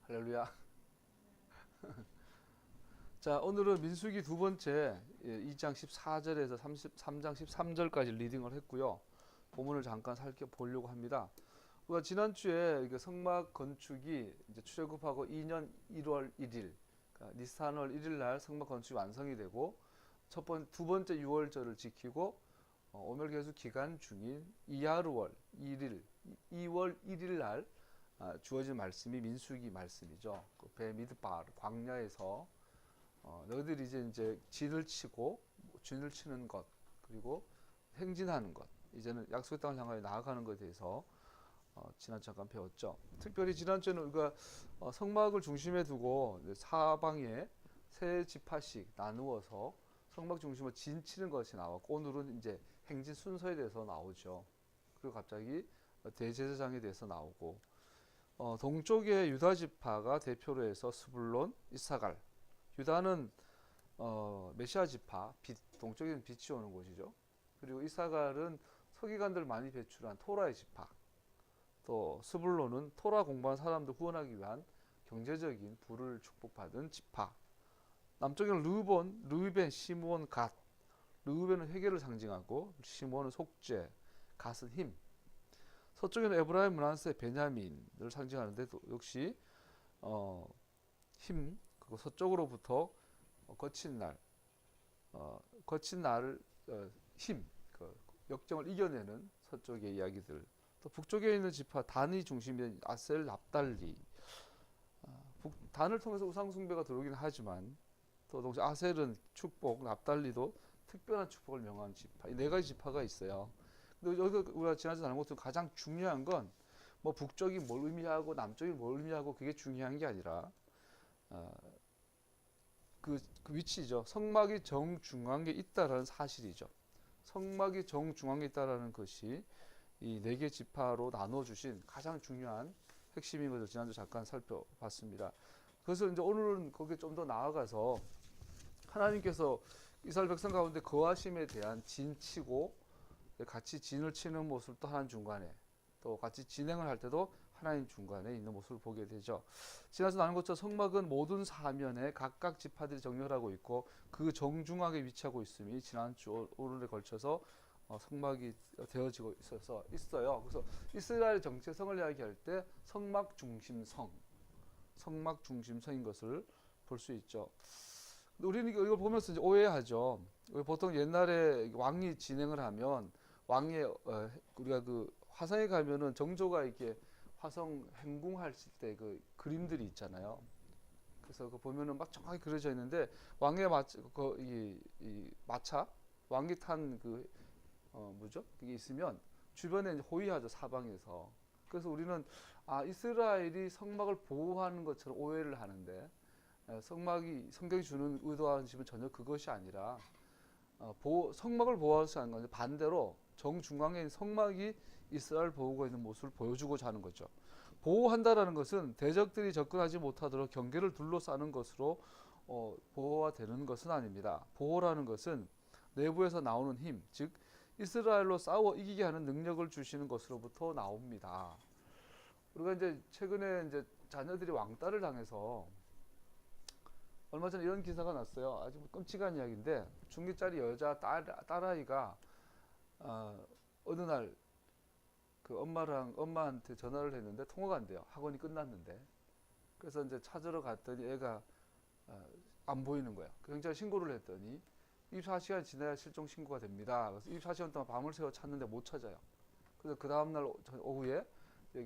할렐루야. 자, 오늘은 민수기 두 번째 2장 14절에서 3장 13절까지 리딩을 했고요. 본문을 잠깐 살펴보려고 합니다. 우리가 지난주에 성막 건축이 이제 출애굽하고 2년 1월 1일, 그러니까 니스탄월 1일 날 성막 건축이 완성이 되고 두 번째 6월절을 지키고 오멸개수 기간 중인 이하루월 1일, 2월 1일 날 주어진 말씀이 민수기 말씀이죠. 그 베미드바 광야에서 너희들이 이제 진을 치고 진을 치는 것 그리고 행진하는 것 이제는 약속의 땅을 향하여 나아가는 것에 대해서 지난 잠깐 배웠죠. 특별히 지난주에는 우리가 성막을 중심에 두고 사방에 세 지파씩 나누어서 성막 중심으로 진 치는 것이 나왔고 오늘은 이제 행진 순서에 대해서 나오죠. 그리고 갑자기 대제사장에 대해서 나오고 동쪽에 유다 지파가 대표로 해서 스불론, 이사갈. 유다는 메시아 지파, 동쪽에는 빛이 오는 곳이죠. 그리고 이사갈은 서기관들 많이 배출한 토라의 지파. 또 스불론은 토라 공부한 사람들 후원하기 위한 경제적인 부를 축복받은 지파. 남쪽에는 르우벤, 시므온, 갓. 르우벤은 회개를 상징하고 시므온은 속죄, 갓은 힘. 서쪽에는 에브라임, 므낫세, 베냐민을 상징하는데 역시 힘, 그리고 서쪽으로부터 거친 날을 힘, 역정을 이겨내는 서쪽의 이야기들. 또 북쪽에 있는 지파 단이 중심인 아셀, 납달리. 단을 통해서 우상 숭배가 들어오긴 하지만 또 동시에 아셀은 축복, 납달리도 특별한 축복을 명한 지파. 이 네 가지 지파가 있어요. 근데 여기 우리가 지난주에 나눈 것처럼 가장 중요한 건 뭐 북쪽이 뭘 의미하고 남쪽이 뭘 의미하고 그게 중요한 게 아니라 그 위치죠. 성막이 정중앙에 있다라는 사실이죠. 성막이 정중앙에 있다라는 것이 이 네 개 지파로 나눠 주신 가장 중요한 핵심인 것을 지난주 잠깐 살펴봤습니다. 그래서 이제 오늘은 거기에 좀 더 나아가서 하나님께서 이스라엘 백성 가운데 거하심에 대한 진치고 같이 진을 치는 모습을 또 하나님 중간에 또 같이 진행을 할 때도 하나님 중간에 있는 모습을 보게 되죠. 지난주 나눈 것처럼 성막은 모든 사면에 각각 지파들이 정렬하고 있고 그 정중앙에 위치하고 있음이 지난주 오늘에 걸쳐서 성막이 되어지고 있어요. 그래서 이스라엘 정체성을 이야기할 때 성막 중심성인 것을 볼 수 있죠. 우리는 이걸 보면서 이제 오해하죠. 보통 옛날에 왕이 진행을 하면 우리가 그 화성에 가면은 정조가 이렇게 화성 행궁하실 때 그 그림들이 있잖아요. 그래서 그 보면은 막 정확히 그려져 있는데 왕의 마차 왕이 탄 뭐죠? 그게 있으면 주변에 이제 호위하죠, 사방에서. 그래서 우리는 이스라엘이 성막을 보호하는 것처럼 오해를 하는데 성경이 주는 의도하는 집은 전혀 그것이 아니라 성막을 보호하지 않는 건데 반대로 정중앙에 있는 성막이 이스라엘 보호가 있는 모습을 보여주고자 하는 거죠. 보호한다라는 것은 대적들이 접근하지 못하도록 경계를 둘러싸는 것으로 보호가 되는 것은 아닙니다. 보호라는 것은 내부에서 나오는 힘, 즉 이스라엘로 싸워 이기게 하는 능력을 주시는 것으로부터 나옵니다. 우리가 이제 최근에 이제 자녀들이 왕따를 당해서 얼마 전에 이런 기사가 났어요. 아주 끔찍한 이야기인데 중2짜리 여자 딸아이가 어느 날 그 엄마한테 전화를 했는데 통화가 안 돼요. 학원이 끝났는데. 그래서 이제 찾으러 갔더니 애가 안 보이는 거야. 경찰에 신고를 했더니 24시간 지나야 실종 신고가 됩니다. 그래서 24시간 동안 밤을 새워 찾는데 못 찾아요. 그래서 그 다음날 오후에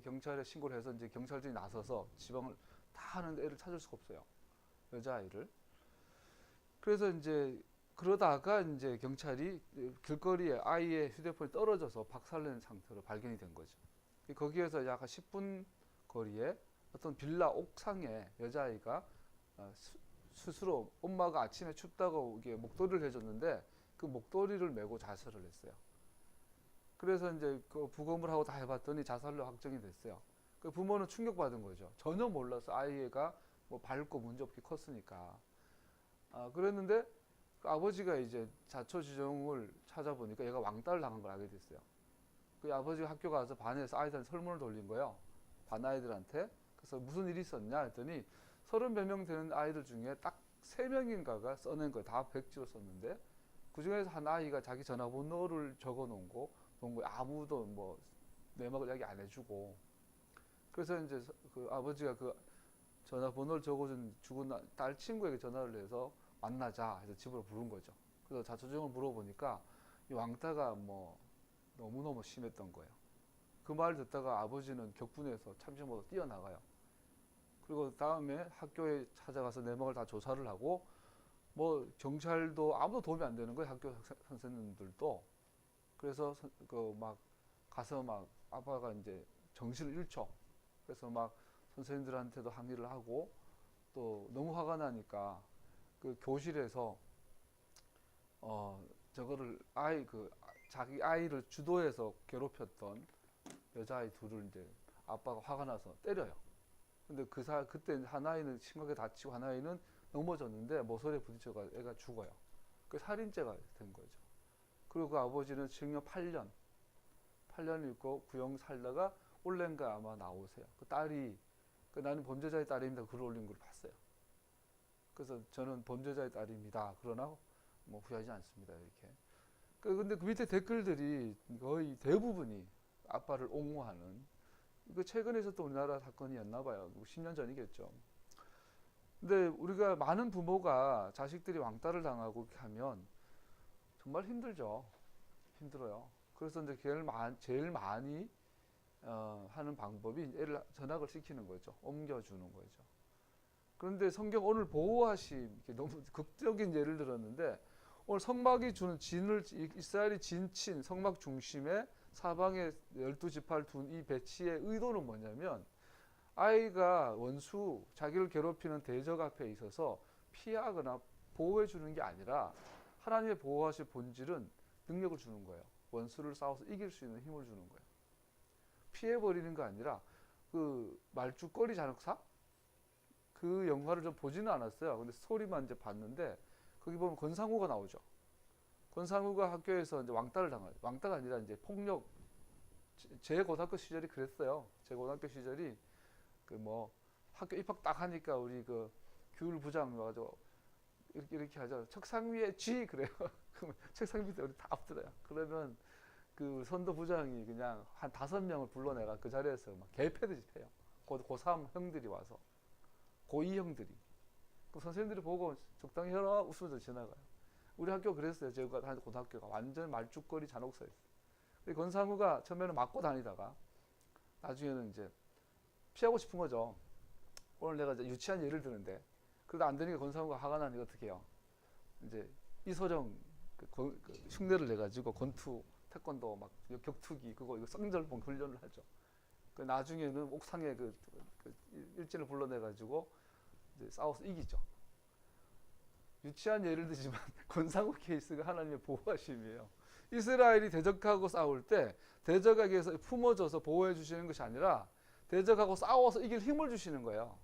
경찰에 신고를 해서 이제 경찰들이 나서서 지방을 다 하는데 애를 찾을 수가 없어요. 여자아이를. 그래서 이제 그러다가 이제 경찰이 길거리에 아이의 휴대폰이 떨어져서 박살낸 상태로 발견이 된 거죠. 거기에서 약 10분 거리에 어떤 빌라 옥상에 여자아이가 스스로 엄마가 아침에 춥다고 이게 목도리를 해줬는데 그 목도리를 메고 자살을 했어요. 그래서 이제 그 부검을 하고 다 해봤더니 자살로 확정이 됐어요. 그 부모는 충격받은 거죠. 전혀 몰라서 아이가 뭐 밝고 문제없게 컸으니까. 그랬는데 그 아버지가 이제 자초지종을 찾아보니까 얘가 왕따를 당한 걸 알게 됐어요. 그 아버지가 학교 가서 반에서 아이들한테 설문을 돌린 거예요. 반 아이들한테 그래서 무슨 일이 있었냐 했더니 30몇 명 되는 아이들 중에 딱 3명인가가 써낸 거예요. 다 백지로 썼는데 그 중에서 한 아이가 자기 전화번호를 적어 놓은 거에 아무도 뭐 내막을 이야기 안 해주고, 그래서 이제 그 아버지가 그 전화번호를 적어준 죽은 딸 친구에게 전화를 해서 만나자 해서 집으로 부른 거죠. 그래서 자초지종을 물어보니까 이 왕따가 뭐 너무너무 심했던 거예요. 그 말을 듣다가 아버지는 격분해서 참지못하고 뛰어나가요. 그리고 다음에 학교에 찾아가서 내막을 다 조사를 하고, 뭐 경찰도 아무도 도움이 안 되는 거예요. 학교 선생님들도. 그래서 그 막 가서 막 아빠가 이제 정신을 잃죠. 그래서 막 선생님들한테도 항의를 하고, 또 너무 화가 나니까 그 교실에서 저거를 자기 아이를 주도해서 괴롭혔던 여자아이 둘을 이제 아빠가 화가 나서 때려요. 근데 그때 한 아이는 심하게 다치고 한 아이는 넘어졌는데 모서리에 부딪혀가 애가 죽어요. 그 살인죄가 된 거죠. 그리고 그 아버지는 징역 8년 있고 구형 살다가 올해인가 아마 나오세요. 그 딸이 나는 범죄자의 딸입니다. 글을 올린 걸 봤어요. 그래서 저는 범죄자의 딸입니다. 그러나 뭐 후회하지 않습니다. 이렇게. 근데 그 밑에 댓글들이 거의 대부분이 아빠를 옹호하는, 그 최근에 있었던 우리나라 사건이었나 봐요. 10년 전이겠죠. 근데 우리가 많은 부모가 자식들이 왕따를 당하고 이렇게 하면 정말 힘들죠. 힘들어요. 그래서 이제 제일 많이 하는 방법이 애를 전학을 시키는 거죠. 옮겨주는 거죠. 그런데 성경 오늘 보호하심, 너무 극적인 예를 들었는데, 오늘 성막이 주는 이스라엘이 진친 성막 중심에 사방에 12지파를 둔 이 배치의 의도는 뭐냐면, 아이가 자기를 괴롭히는 대적 앞에 있어서 피하거나 보호해 주는 게 아니라 하나님의 보호하실 본질은 능력을 주는 거예요. 원수를 싸워서 이길 수 있는 힘을 주는 거예요. 피해버리는 거 아니라, 그 말죽거리 잔혹사? 그 영화를 좀 보지는 않았어요. 근데 스토리만 이제 봤는데, 거기 보면 권상우가 나오죠. 권상우가 학교에서 이제 왕따를 당하죠. 왕따가 아니라 이제 폭력. 제 고등학교 시절이 그랬어요. 제 고등학교 시절이 그 뭐 학교 입학 딱 하니까 우리 그 규율 부장 와가지고 이렇게 하죠. 책상 위에 쥐 그래요. 그러면 책상 밑에 우리 다 엎드려요. 그러면 그 선도 부장이 그냥 한 5명을 불러내가 그 자리에서 막 개패듯이 패요. 고3 형들이 와서, 고2 형들이. 그 선생님들이 보고 적당히 해라 웃으면서 지나가요. 우리 학교 그랬어요. 제가 다니던 고등학교가 완전 말죽거리 잔혹사였어요. 권상우가 처음에는 맞고 다니다가 나중에는 이제 피하고 싶은 거죠. 오늘 내가 이제 유치한 예를 드는데, 그래도 안 되니까 권상우가 화가 나니까 어떻게 해요? 이제 이소정 그 흉내를 내가지고 권투, 태권도 막 격투기 이거 쌍절봉 훈련을 하죠. 그 나중에는 옥상에 그 일진을 불러내가지고 이제 싸워서 이기죠. 유치한 예를 들지만 권상우 케이스가 하나님의 보호하심이에요. 이스라엘이 대적하고 싸울 때 대적에게서 품어줘서 보호해 주시는 것이 아니라 대적하고 싸워서 이길 힘을 주시는 거예요.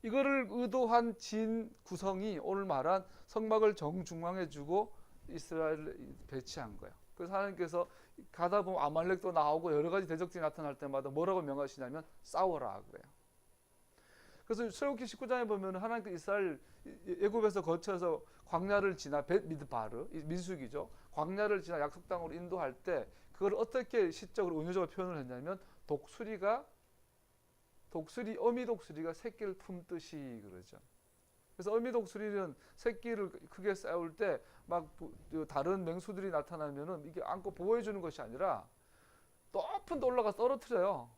이거를 의도한 진 구성이 오늘 말한 성막을 정중앙에 주고 이스라엘을 배치한 거예요. 그래서 하나님께서 가다 보면 아말렉도 나오고 여러 가지 대적들이 나타날 때마다 뭐라고 명하시냐면 싸워라 그래요. 그래서 출애굽기 19장에 보면 하나님께 이스라엘 애굽에서 거쳐서 광야를 지나 벳미드바르, 민수기죠. 광야를 지나 약속 땅으로 인도할 때 그걸 어떻게 시적으로 은유적으로 표현을 했냐면 어미 독수리가 새끼를 품듯이 그러죠. 그래서 어미 독수리는 새끼를 크게 쌓을 때 막 다른 맹수들이 나타나면은 이게 안고 보호해 주는 것이 아니라 높은 데 올라가서 떨어뜨려요.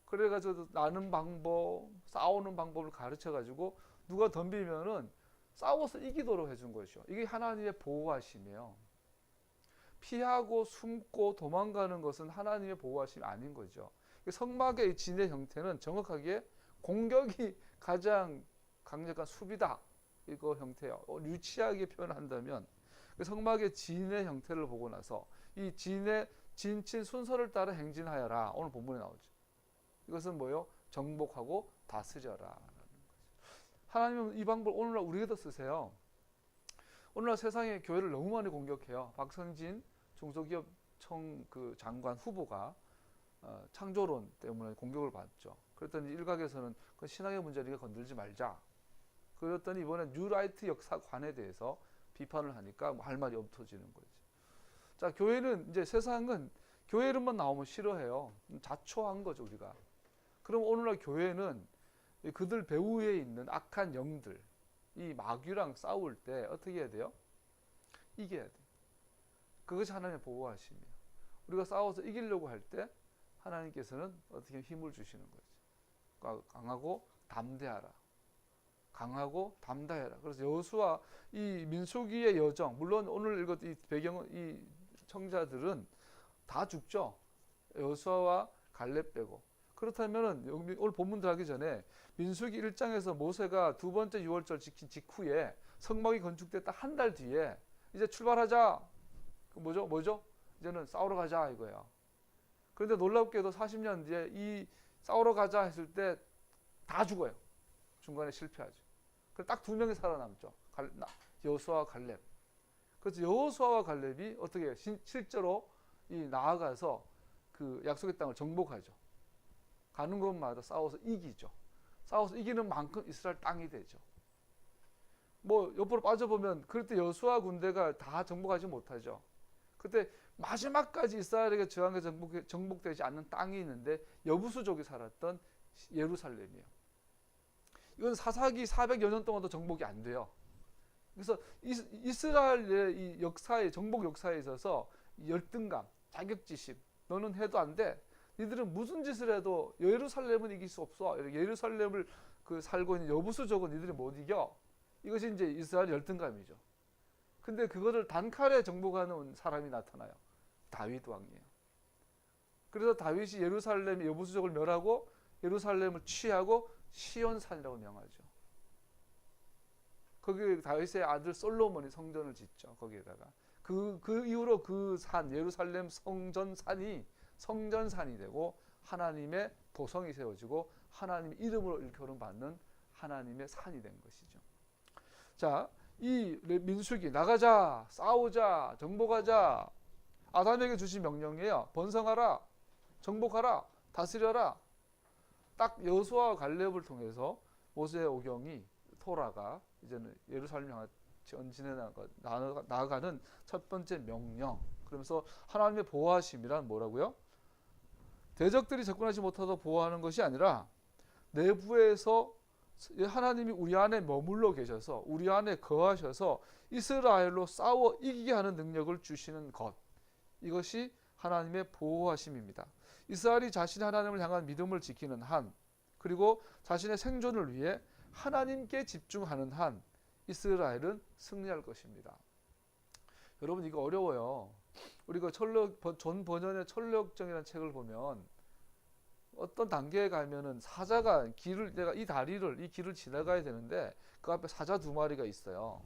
그래가지고 나는 방법, 싸우는 방법을 가르쳐가지고 누가 덤비면은 싸워서 이기도록 해준 것이죠. 이게 하나님의 보호하심이에요. 피하고 숨고 도망가는 것은 하나님의 보호하심이 아닌 거죠. 성막의 진의 형태는 정확하게 공격이 가장 강력한 수비다. 이거 형태예요. 유치하게 표현한다면 성막의 진의 형태를 보고 나서 이 진의 진친 순서를 따라 행진하여라. 오늘 본문에 나오죠. 이것은 뭐요? 정복하고 다스려라. 하나님은 이 방법을 오늘날 우리에게도 쓰세요. 오늘날 세상에 교회를 너무 많이 공격해요. 박성진 중소기업청 그 장관 후보가 창조론 때문에 공격을 받죠. 그랬더니 일각에서는 그 신앙의 문제니까 건들지 말자. 그랬더니 이번엔 뉴라이트 역사관에 대해서 비판을 하니까 뭐 할 말이 없어지는 거지. 자, 교회는 이제 세상은 교회 이름만 나오면 싫어해요. 자초한 거죠, 우리가. 그럼 오늘날 교회는 그들 배후에 있는 악한 영들, 이 마귀랑 싸울 때 어떻게 해야 돼요? 이겨야 돼요. 그것이 하나님의 보호하심이에요. 우리가 싸워서 이기려고 할 때 하나님께서는 어떻게 힘을 주시는 거죠. 강하고 담대하라. 강하고 담대하라. 그래서 여호수아 이 민수기의 여정, 물론 오늘 읽었 이 배경 이 청자들은 다 죽죠. 여호수아와 갈렙 빼고. 그렇다면은 오늘 본문 들어가기 전에 민수기 1장에서 모세가 두 번째 유월절 지킨 직후에 성막이 건축됐다 한 달 뒤에 이제 출발하자. 뭐죠? 이제는 싸우러 가자 이거예요. 그런데 놀랍게도 40년 뒤에 이 싸우러 가자 했을 때 다 죽어요. 중간에 실패하죠. 그래서 딱 두 명이 살아남죠. 여호수아와 갈렙. 그래서 여호수아와 갈렙이 어떻게 실제로 이 나아가서 그 약속의 땅을 정복하죠. 가는 곳마다 싸워서 이기죠. 싸워서 이기는 만큼 이스라엘 땅이 되죠. 뭐 옆으로 빠져보면 그럴 때 여호수아 군대가 다 정복하지 못하죠. 그때 마지막까지 이스라엘에게 저항해 정복되지 않는 땅이 있는데 여부수족이 살았던 예루살렘이에요. 이건 사사기 400여 년 동안도 정복이 안 돼요. 그래서 이스라엘의 이 역사의 정복 역사에 있어서 열등감, 자격지심, 너는 해도 안 돼. 니들은 무슨 짓을 해도 예루살렘은 이길 수 없어. 예루살렘을 그 살고 있는 여부수족은 니들이 못 이겨. 이것이 이제 이스라엘 열등감이죠. 근데 그거를 단칼에 정복하는 사람이 나타나요. 다윗 왕이에요. 그래서 다윗이 예루살렘 여부수족을 멸하고 예루살렘을 취하고 시온산이라고 명하죠. 거기 다윗의 아들 솔로몬이 성전을 짓죠. 거기에다가 그 이후로 그 산 예루살렘 성전산이 되고 하나님의 도성이 세워지고 하나님의 이름으로 일컬음 받는 하나님의 산이 된 것이죠. 자, 이 민수기 나가자, 싸우자, 정복하자. 아담에게 주신 명령이에요. 번성하라, 정복하라, 다스려라. 딱 여호수아와 갈렙을 통해서 모세의 오경이 토라가 이제는 예루살렘 향해 전진해 나아가는 첫 번째 명령. 그러면서 하나님의 보호하심이란 뭐라고요? 대적들이 접근하지 못하도록 보호하는 것이 아니라 내부에서 하나님이 우리 안에 머물러 계셔서 우리 안에 거하셔서 이스라엘로 싸워 이기게 하는 능력을 주시는 것. 이것이 하나님의 보호하심입니다. 이스라엘이 자신의 하나님을 향한 믿음을 지키는 한, 그리고 자신의 생존을 위해 하나님께 집중하는 한 이스라엘은 승리할 것입니다. 여러분 이거 어려워요. 우리가 존 버전의 천력정이라는 책을 보면 어떤 단계에 가면은 사자가 내가 이 길을 지나가야 되는데 그 앞에 사자 두 마리가 있어요.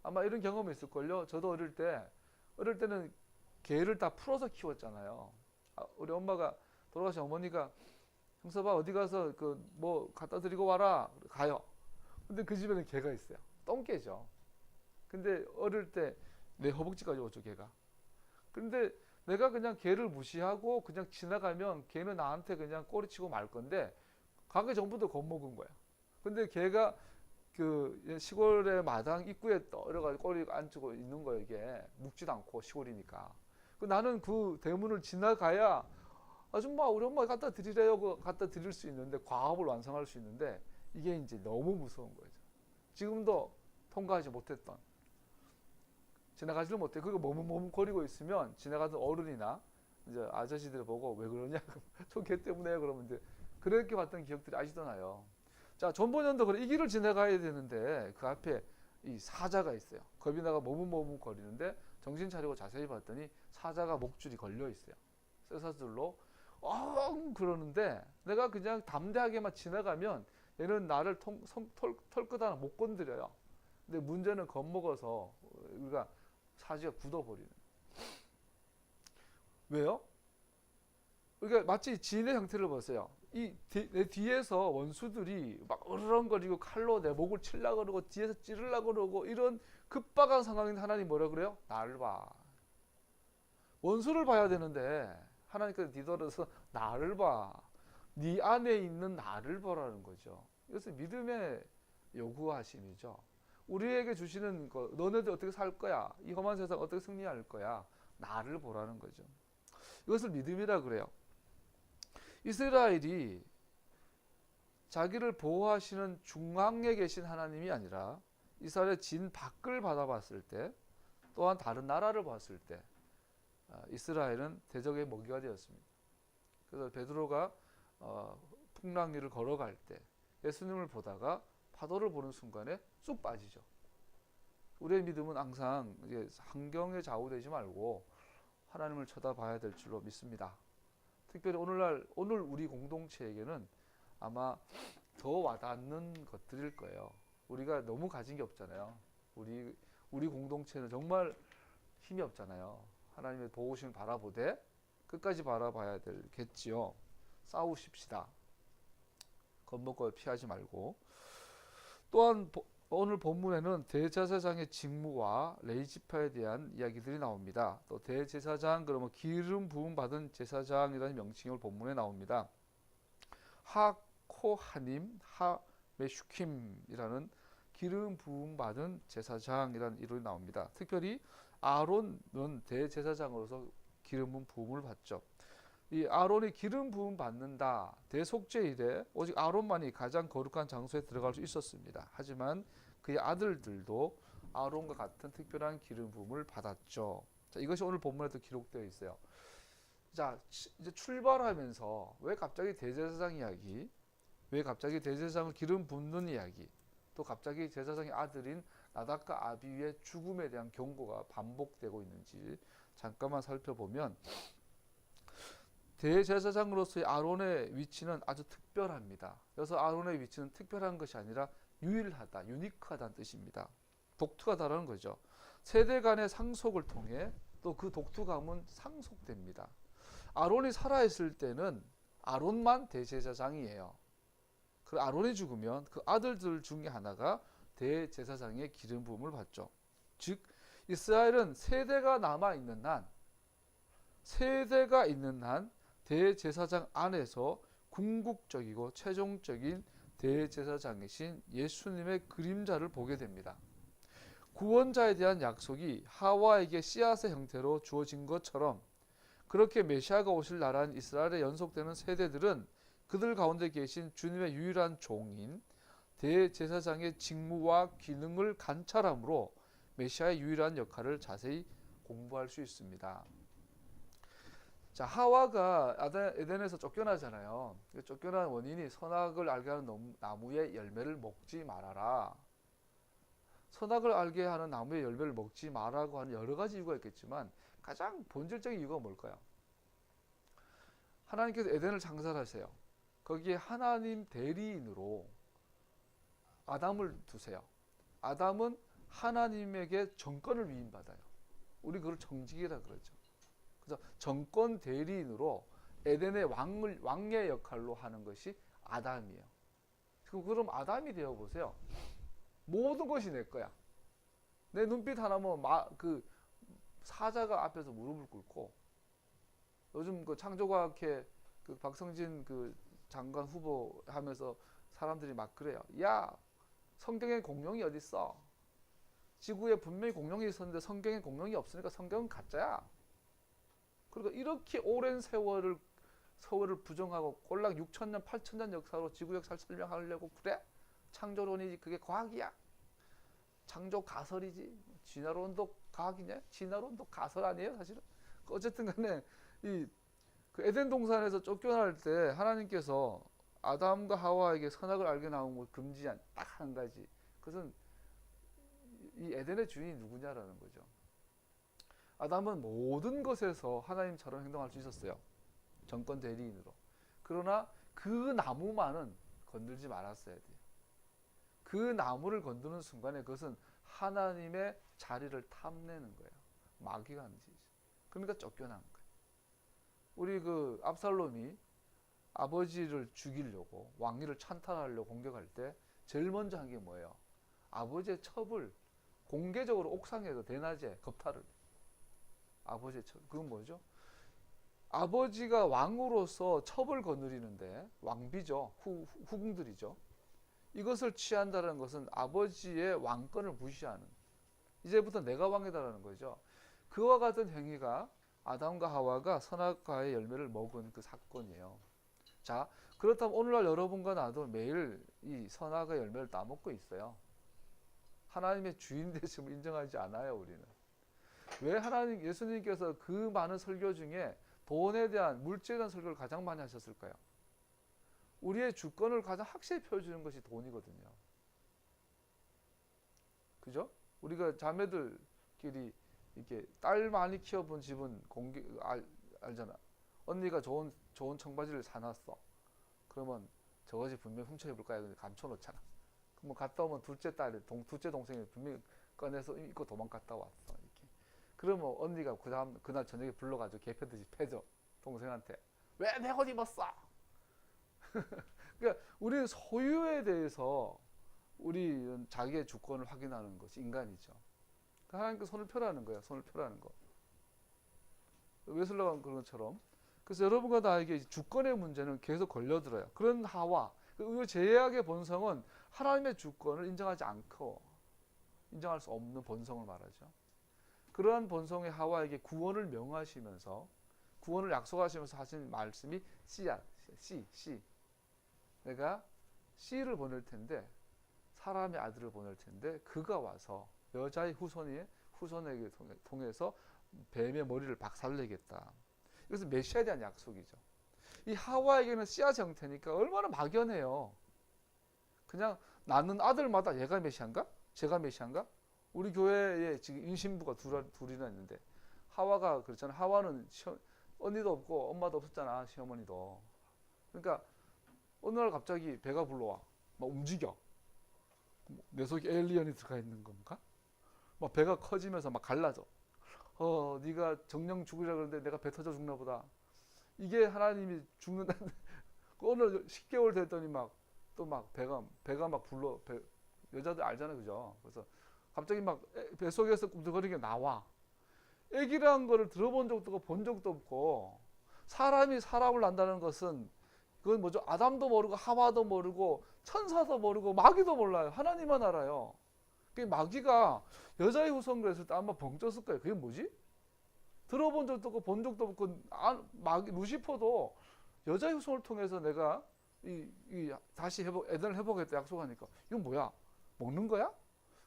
아마 이런 경험이 있을걸요. 저도 어릴 때는 개를 다 풀어서 키웠잖아요. 우리 엄마가 돌아가신 어머니가 형서봐 어디 가서 그 뭐 갖다 드리고 와라 가요. 근데 그 집에는 개가 있어요. 똥개죠. 근데 어릴 때 내 허벅지까지 오죠 개가. 근데 내가 그냥 개를 무시하고 그냥 지나가면 개는 나한테 그냥 꼬리치고 말 건데 가기 전부터 겁먹은 거야. 근데 개가 그 시골의 마당 입구에 떨어가지고 꼬리 앉고 있는 거예요. 이게 묵지도 않고 시골이니까. 나는 그 대문을 지나가야 아줌마 우리 엄마 갖다 드리래요. 갖다 드릴 수 있는데 과업을 완성할 수 있는데 이게 이제 너무 무서운 거죠. 지금도 통과하지 못했던 지나가지를 못해. 그거 머뭇거리고 있으면 지나가던 어른이나 이제 아저씨들 보고 왜 그러냐 저 개 때문에 그러면 이제 그렇게 봤던 기억들이 아직도 나요. 자, 존 버전도 그래. 이 길을 지나가야 되는데 그 앞에 이 사자가 있어요. 겁이 나가 머뭇거리는데 정신 차리고 자세히 봤더니 사자가 목줄이 걸려 있어요. 쇠사슬로 그러는데 내가 그냥 담대하게만 지나가면 얘는 나를 털끝 하나 못 건드려요. 근데 문제는 겁먹어서 우리가 사지가 굳어버리는. 왜요? 그러니까 마치 지인의 형태를 보세요. 내 뒤에서 원수들이 막 으르렁거리고 칼로 내 목을 치려고 그러고 뒤에서 찌르려고 그러고 이런 급박한 상황인데 하나님 뭐라 그래요? 나를 봐. 원수를 봐야 되는데 하나님께서 뒤돌아서 나를 봐. 네 안에 있는 나를 보라는 거죠. 이것은 믿음의 요구하심이죠. 우리에게 주시는 거, 너네들 어떻게 살 거야? 이 험한 세상 어떻게 승리할 거야? 나를 보라는 거죠. 이것을 믿음이라 그래요. 이스라엘이 자기를 보호하시는 중앙에 계신 하나님이 아니라 이스라엘의 진 밖을 바라봤을 때, 또한 다른 나라를 봤을 때 이스라엘은 대적의 먹이가 되었습니다. 그래서 베드로가 풍랑 위를 걸어갈 때 예수님을 보다가 파도를 보는 순간에 쑥 빠지죠. 우리의 믿음은 항상 환경에 좌우되지 말고 하나님을 쳐다봐야 될 줄로 믿습니다. 특별히 오늘 우리 공동체에게는 아마 더 와닿는 것들일 거예요. 우리가 너무 가진 게 없잖아요. 우리 공동체는 정말 힘이 없잖아요. 하나님의 도우심을 바라보되 끝까지 바라봐야 되겠지요. 싸우십시다. 겁먹고 피하지 말고. 또한 오늘 본문에는 대제사장의 직무와 레위지파에 대한 이야기들이 나옵니다. 또 대제사장, 그러면 기름 부음 받은 제사장이라는 명칭이 본문에 나옵니다. 하코하님, 하메슈킴이라는 기름 부음 받은 제사장이라는 이름이 나옵니다. 특별히 아론은 대제사장으로서 기름 부음을 받죠. 이 아론이 기름 부음 받는다. 대속죄 이래 오직 아론만이 가장 거룩한 장소에 들어갈 수 있었습니다. 하지만 그의 아들들도 아론과 같은 특별한 기름 부음을 받았죠. 자, 이것이 오늘 본문에도 기록되어 있어요. 자, 이제 출발하면서 왜 갑자기 대제사장 이야기, 왜 갑자기 대제사장을 기름 붓는 이야기, 또 갑자기 제사장의 아들인 나답과 아비후의 죽음에 대한 경고가 반복되고 있는지 잠깐만 살펴보면, 대제사장으로서의 아론의 위치는 아주 특별합니다. 그래서 아론의 위치는 특별한 것이 아니라 유일하다, 유니크하다는 뜻입니다. 독특하다는 거죠. 세대 간의 상속을 통해 또 그 독특함은 상속됩니다. 아론이 살아있을 때는 아론만 대제사장이에요. 그 아론이 죽으면 그 아들들 중에 하나가 대제사장의 기름 부음을 받죠. 즉 이스라엘은 세대가 남아있는 한 대제사장 안에서 궁극적이고 최종적인 대제사장이신 예수님의 그림자를 보게 됩니다. 구원자에 대한 약속이 하와에게 씨앗의 형태로 주어진 것처럼, 그렇게 메시아가 오실 나라인 이스라엘에 연속되는 세대들은 그들 가운데 계신 주님의 유일한 종인 대제사장의 직무와 기능을 관찰함으로 메시아의 유일한 역할을 자세히 공부할 수 있습니다. 자, 하와가 에덴에서 쫓겨나잖아요. 쫓겨난 원인이 선악을 알게 하는 나무의 열매를 먹지 말아라. 선악을 알게 하는 나무의 열매를 먹지 말라고 하는 여러 가지 이유가 있겠지만 가장 본질적인 이유가 뭘까요? 하나님께서 에덴을 창설하세요. 거기에 하나님 대리인으로 아담을 두세요. 아담은 하나님에게 정권을 위임받아요. 우리 그걸 정직이라 그러죠. 그래서 정권 대리인으로 에덴의 왕의 역할로 하는 것이 아담이에요. 그럼 아담이 되어 보세요. 모든 것이 내 거야. 내 눈빛 하나면 사자가 앞에서 무릎을 꿇고, 요즘 그 창조과학회 그 박성진 그 장관 후보 하면서 사람들이 막 그래요. 야, 성경에 공룡이 어디 있어? 지구에 분명히 공룡이 있었는데 성경에 공룡이 없으니까 성경은 가짜야. 그러니까 이렇게 오랜 세월을 부정하고 꼴랑 6,000년, 8,000년 역사로 지구 역사를 설명하려고 그래? 창조론이지 그게 과학이야? 창조 가설이지? 진화론도 과학이냐? 진화론도 가설 아니에요, 사실은? 어쨌든 간에 그 에덴 동산에서 쫓겨날 때 하나님께서 아담과 하와에게 선악을 알게 나온 걸 금지한 딱 한 가지. 그것은 이 에덴의 주인이 누구냐라는 거죠. 아담은 모든 것에서 하나님처럼 행동할 수 있었어요. 정권 대리인으로. 그러나 그 나무만은 건들지 말았어야 돼요. 그 나무를 건드는 순간에 그것은 하나님의 자리를 탐내는 거예요. 마귀가 하는 짓이죠. 그러니까 쫓겨난 거예요. 우리 그 압살롬이 아버지를 죽이려고 왕위를 찬탈하려고 공격할 때 제일 먼저 한 게 뭐예요? 아버지의 첩을 공개적으로 옥상에서 대낮에 겁탈을. 아버지의 첩. 그건 뭐죠? 아버지가 왕으로서 첩을 거느리는데 왕비죠. 후궁들이죠. 이것을 취한다는 것은 아버지의 왕권을 무시하는, 이제부터 내가 왕이다라는 거죠. 그와 같은 행위가 아담과 하와가 선악과의 열매를 먹은 그 사건이에요. 자, 그렇다면 오늘날 여러분과 나도 매일 이 선악의 열매를 따먹고 있어요. 하나님의 주인 되심을 인정하지 않아요, 우리는. 왜 하나님, 예수님께서 그 많은 설교 중에 돈에 대한, 물질에 대한 설교를 가장 많이 하셨을까요? 우리의 주권을 가장 확실히 표해주는 것이 돈이거든요. 그죠? 우리가 자매들끼리 이렇게 딸 많이 키워본 집은 알잖아. 언니가 좋은 청바지를 사놨어. 그러면 저것이 분명히 훔쳐 입을 거야. 근데 감춰놓잖아. 그럼 갔다 오면 둘째 동생이 분명히 꺼내서 입고 도망갔다 왔어. 이렇게. 그러면 언니가 그날 저녁에 불러가지고 개패듯이 패죠. 동생한테. 왜 내 옷 입었어? 그러니까 우리는 소유에 대해서 우리 자기의 주권을 확인하는 것이 인간이죠. 하나님께 손을 펴라는 거예요. 손을 펴라는 거. 웨슬러가 그런 것처럼. 그래서 여러분과 나에게 주권의 문제는 계속 걸려들어요. 그런 하와, 그 죄악의 본성은 하나님의 주권을 인정하지 않고 인정할 수 없는 본성을 말하죠. 그러한 본성의 하와에게 구원을 명하시면서, 구원을 약속하시면서 하신 말씀이 씨야. 씨. 내가 씨를 보낼 텐데, 사람의 아들을 보낼 텐데, 그가 와서 여자의 후손에게 통해서 뱀의 머리를 박살내겠다. 이것은 메시아에 대한 약속이죠. 이 하와에게는 씨앗 형태니까 얼마나 막연해요. 그냥 낳는 아들마다 얘가 메시아인가? 제가 메시아인가? 우리 교회에 지금 임신부가 둘이나 있는데, 하와가 그렇잖아. 하와는 언니도 없고 엄마도 없었잖아. 시어머니도. 그러니까 어느 날 갑자기 배가 불러와. 막 움직여. 내 속에 에일리언이 들어가 있는 건가? 막 배가 커지면서 막 갈라져. 네가 정령 죽으라 그러는데 내가 배 터져 죽나 보다. 이게 하나님이 죽는다는. 오늘 10개월 됐더니 배가 막 불러. 여자들 알잖아, 그죠? 그래서 갑자기 막 뱃속에서 꿈틀거리게 나와. 애기라는 거를 들어본 적도 없고 본 적도 없고, 사람이 사람을 낳는다는 것은 그건 뭐죠? 아담도 모르고 하와도 모르고 천사도 모르고 마귀도 몰라요. 하나님만 알아요. 그 마귀가 여자의 후손 그랬을 때 아마 벙쪘을 거예요. 그게 뭐지? 들어본 적도 없고 본 적도 없고, 마귀 루시퍼도 여자의 후손을 통해서 내가 다시 에덴을 회복했다 약속하니까 이건 뭐야? 먹는 거야?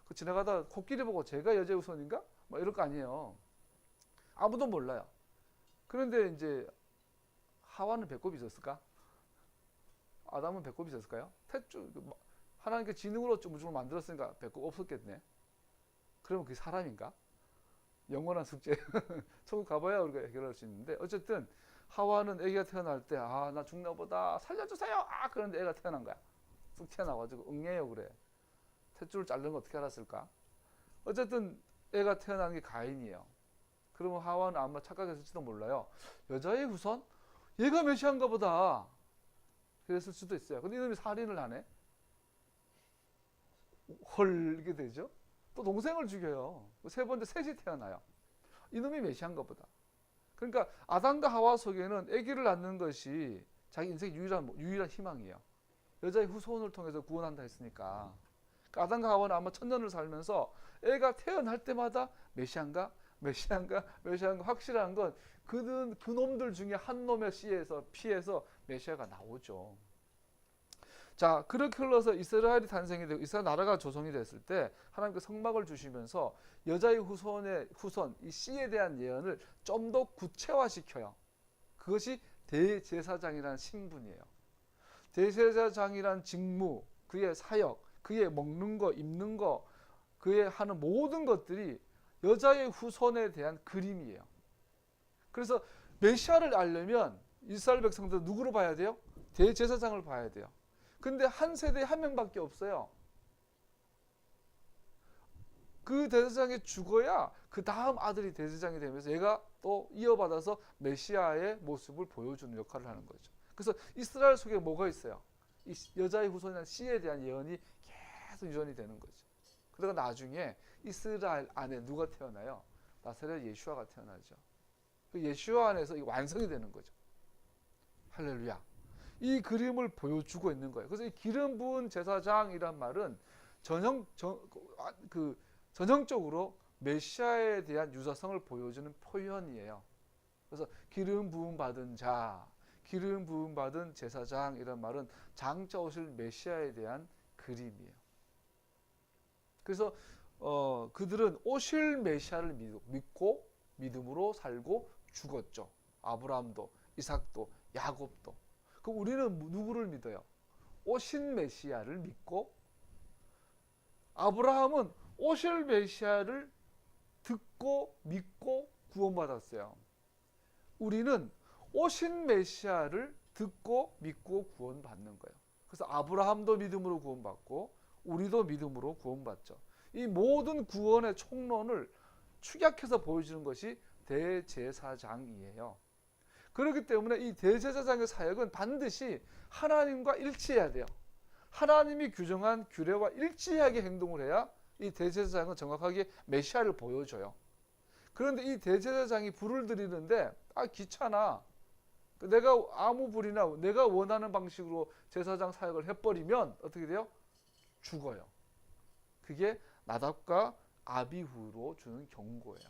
그 지나가다 코끼리 보고 제가 여자의 후손인가? 뭐 이럴 거 아니에요. 아무도 몰라요. 그런데 이제 하와는 배꼽이 있었을까? 아담은 배꼽이 있었을까요? 하나님께 지능으로 무조건 만들었으니까 배꼽 없었겠네. 그러면 그게 사람인가? 영원한 숙제. 천국 가봐야 우리가 해결할 수 있는데, 어쨌든 하와는 애기가 태어날 때 나 죽나 보다 살려주세요. 그런데 애가 태어난 거야. 쑥 튀어나와가지고 응애요 그래. 탯줄을 자르는 거 어떻게 알았을까? 어쨌든 애가 태어난 게 가인이에요. 그러면 하와는 아마 착각했을지도 몰라요. 여자의 후손? 얘가 메시아인가 보다. 그랬을 수도 있어요. 근데 이놈이 살인을 하네. 헐, 이게 되죠. 또 동생을 죽여요. 세 번째 셋이 태어나요. 이놈이 메시아인가 보다. 그러니까 아담과 하와 속에는 아기를 낳는 것이 자기 인생의 유일한 희망이에요. 여자의 후손을 통해서 구원한다 했으니까. 그러니까 아담과 하와는 아마 천년을 살면서 애가 태어날 때마다 메시아인가 확실한 건 그놈들 중에 한 놈의 피에서 메시아가 나오죠. 자, 그렇게 흘러서 이스라엘이 탄생이 되고 이스라엘 나라가 조성이 됐을 때 하나님께서 성막을 주시면서 여자의 후손, 이 씨에 대한 예언을 좀 더 구체화시켜요. 그것이 대제사장이라는 신분이에요. 대제사장이란 직무, 그의 사역, 그의 먹는 거, 입는 거, 그의 하는 모든 것들이 여자의 후손에 대한 그림이에요. 그래서 메시아를 알려면 이스라엘 백성들은 누구로 봐야 돼요? 대제사장을 봐야 돼요. 근데 한 세대에 한 명밖에 없어요. 그 대제사장이 죽어야 그 다음 아들이 대제사장이 되면서 얘가 또 이어받아서 메시아의 모습을 보여주는 역할을 하는 거죠. 그래서 이스라엘 속에 뭐가 있어요? 이 여자의 후손이라는 씨에 대한 예언이 계속 유전이 되는 거죠. 그러다가 나중에 이스라엘 안에 누가 태어나요? 나사렛 예수아가 태어나죠. 그 예수와 안에서 완성이 되는 거죠. 할렐루야. 이 그림을 보여주고 있는 거예요. 그래서 이 기름 부은 제사장이란 말은 전형적으로 메시아에 대한 유사성을 보여주는 표현이에요. 그래서 기름 부음 받은 자, 기름 부음 받은 제사장 이런 말은 장차 오실 메시아에 대한 그림이에요. 그래서 그들은 오실 메시아를 믿고 믿음으로 살고 죽었죠. 아브라함도, 이삭도, 야곱도. 그럼 우리는 누구를 믿어요? 오신 메시아를 믿고, 아브라함은 오실 메시아를 듣고 믿고 구원받았어요. 우리는 오신 메시아를 듣고 믿고 구원받는 거예요. 그래서 아브라함도 믿음으로 구원받고 우리도 믿음으로 구원받죠. 이 모든 구원의 총론을 축약해서 보여주는 것이 대제사장이에요. 그렇기 때문에 이 대제사장의 사역은 반드시 하나님과 일치해야 돼요. 하나님이 규정한 규례와 일치하게 행동을 해야 이 대제사장은 정확하게 메시아를 보여줘요. 그런데 이 대제사장이 불을 드리는데 귀찮아. 내가 아무 불이나 내가 원하는 방식으로 제사장 사역을 해버리면 어떻게 돼요? 죽어요. 그게 나답과 아비후로 주는 경고예요.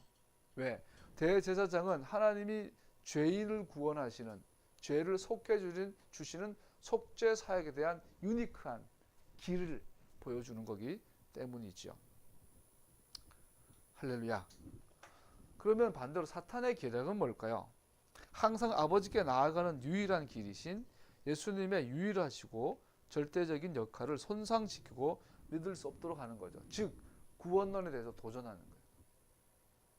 왜? 대제사장은 하나님이 죄인을 구원하시는, 죄를 속해 주시는 속죄 사역에 대한 유니크한 길을 보여주는 거기 때문이죠. 할렐루야. 그러면 반대로 사탄의 계략은 뭘까요? 항상 아버지께 나아가는 유일한 길이신 예수님의 유일하시고 절대적인 역할을 손상시키고 믿을 수 없도록 하는 거죠. 즉 구원론에 대해서 도전하는 거예요.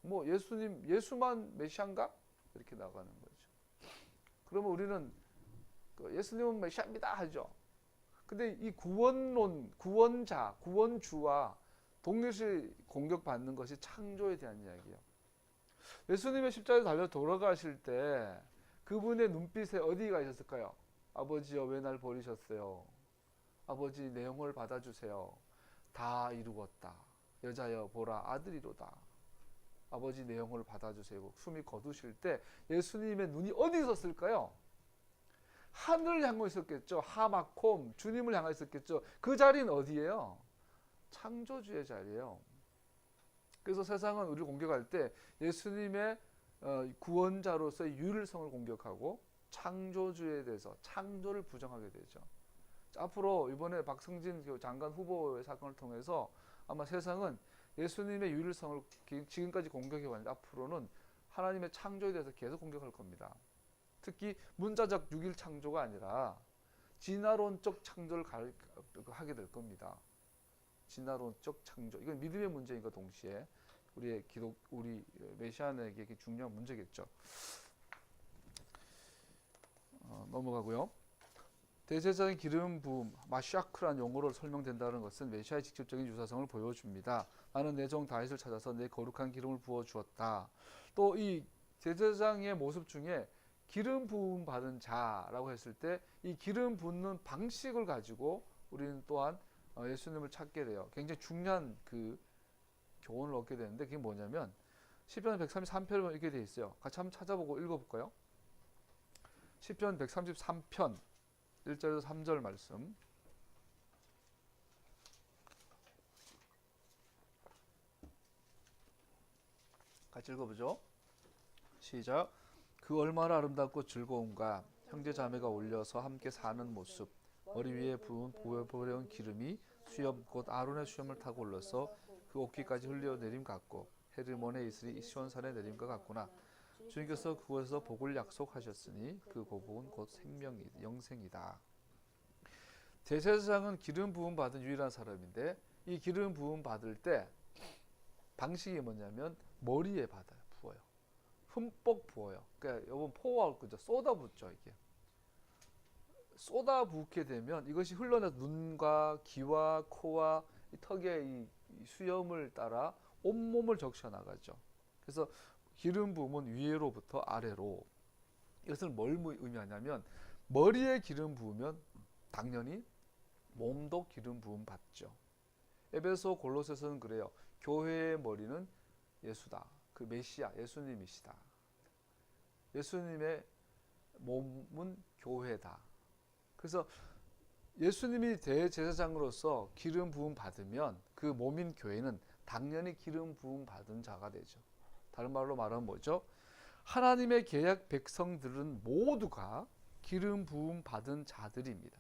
뭐 예수만 메시아인가? 이렇게 나가는 거죠. 그러면 우리는 예수님은 메시아입니다 하죠. 근데 이 구원론, 구원자, 구원주와 동일시 공격받는 것이 창조에 대한 이야기예요. 예수님의 십자가에 달려 돌아가실 때 그분의 눈빛에 어디가 있었을까요? 아버지여 왜 날 버리셨어요? 아버지 내 영혼을 받아주세요. 다 이루었다. 여자여 보라 아들이로다. 아버지 내 영혼을 받아주세요. 숨이 거두실 때 예수님의 눈이 어디 있었을까요? 하늘을 향하고 있었겠죠. 하마콤 주님을 향하고 있었겠죠. 그 자리는 어디예요? 창조주의 자리예요. 그래서 세상은 우리를 공격할 때 예수님의 구원자로서의 유일성을 공격하고 창조주에 대해서 창조를 부정하게 되죠. 앞으로 이번에 박성진 장관 후보의 사건을 통해서 아마 세상은 예수님의 유일성을 지금까지 공격해 왔는데 앞으로는 하나님의 창조에 대해서 계속 공격할 겁니다. 특히 문자적 6일 창조가 아니라 진화론적 창조를 하게 될 겁니다. 진화론적 창조. 이건 믿음의 문제인 것 동시에 우리 메시아에게 중요한 문제겠죠. 넘어가고요. 대제사장의 기름 부음, 마샤크란 용어로 설명된다는 것은 메시아의 직접적인 유사성을 보여줍니다. 나는 내 종 다윗을 찾아서 내 거룩한 기름을 부어 주었다. 또 이 대제사장의 모습 중에 기름 부음 받은 자라고 했을 때 이 기름 붓는 방식을 가지고 우리는 또한 예수님을 찾게 돼요. 굉장히 중요한 그 교훈을 얻게 되는데 그게 뭐냐면 시편 133편에 이렇게 돼 있어요. 같이 한번 찾아보고 읽어볼까요? 시편 133편 1절에서 3절 말씀. 같이 읽어보죠. 시작. 그 얼마나 아름답고 즐거운가. 형제 자매가 올려서 함께 사는 모습. 머리 위에 부은 부어버려온 기름이 수염 곧 아론의 수염을 타고 올라서 그 옷깃까지 흘려내림 같고 헤르몬의 이슬이 시온산에 내림과 같구나. 주님께서 그곳에서 복을 약속하셨으니 그 복은 곧 영생이다. 대제사장은 기름 부음 받은 유일한 사람인데 이 기름 부음 받을 때 방식이 뭐냐면 머리에 부어요. 흠뻑 부어요. 그러니까 여러분 포화할 거죠. 쏟아붓죠. 이게 쏟아붓게 되면 이것이 흘러내서 눈과 귀와 코와 턱의 이 수염을 따라 온몸을 적셔 나가죠. 그래서 기름 부음은 위로부터 아래로. 이것은 뭘 의미하냐면 머리에 기름 부으면 당연히 몸도 기름 부음 받죠. 에베소 골로새서는 그래요. 교회의 머리는 예수다. 그 메시아 예수님이시다. 예수님의 몸은 교회다. 그래서 예수님이 대제사장으로서 기름 부음 받으면 그 몸인 교회는 당연히 기름 부음 받은 자가 되죠. 다른 말로 말하면 뭐죠? 하나님의 계약 백성들은 모두가 기름 부음 받은 자들입니다.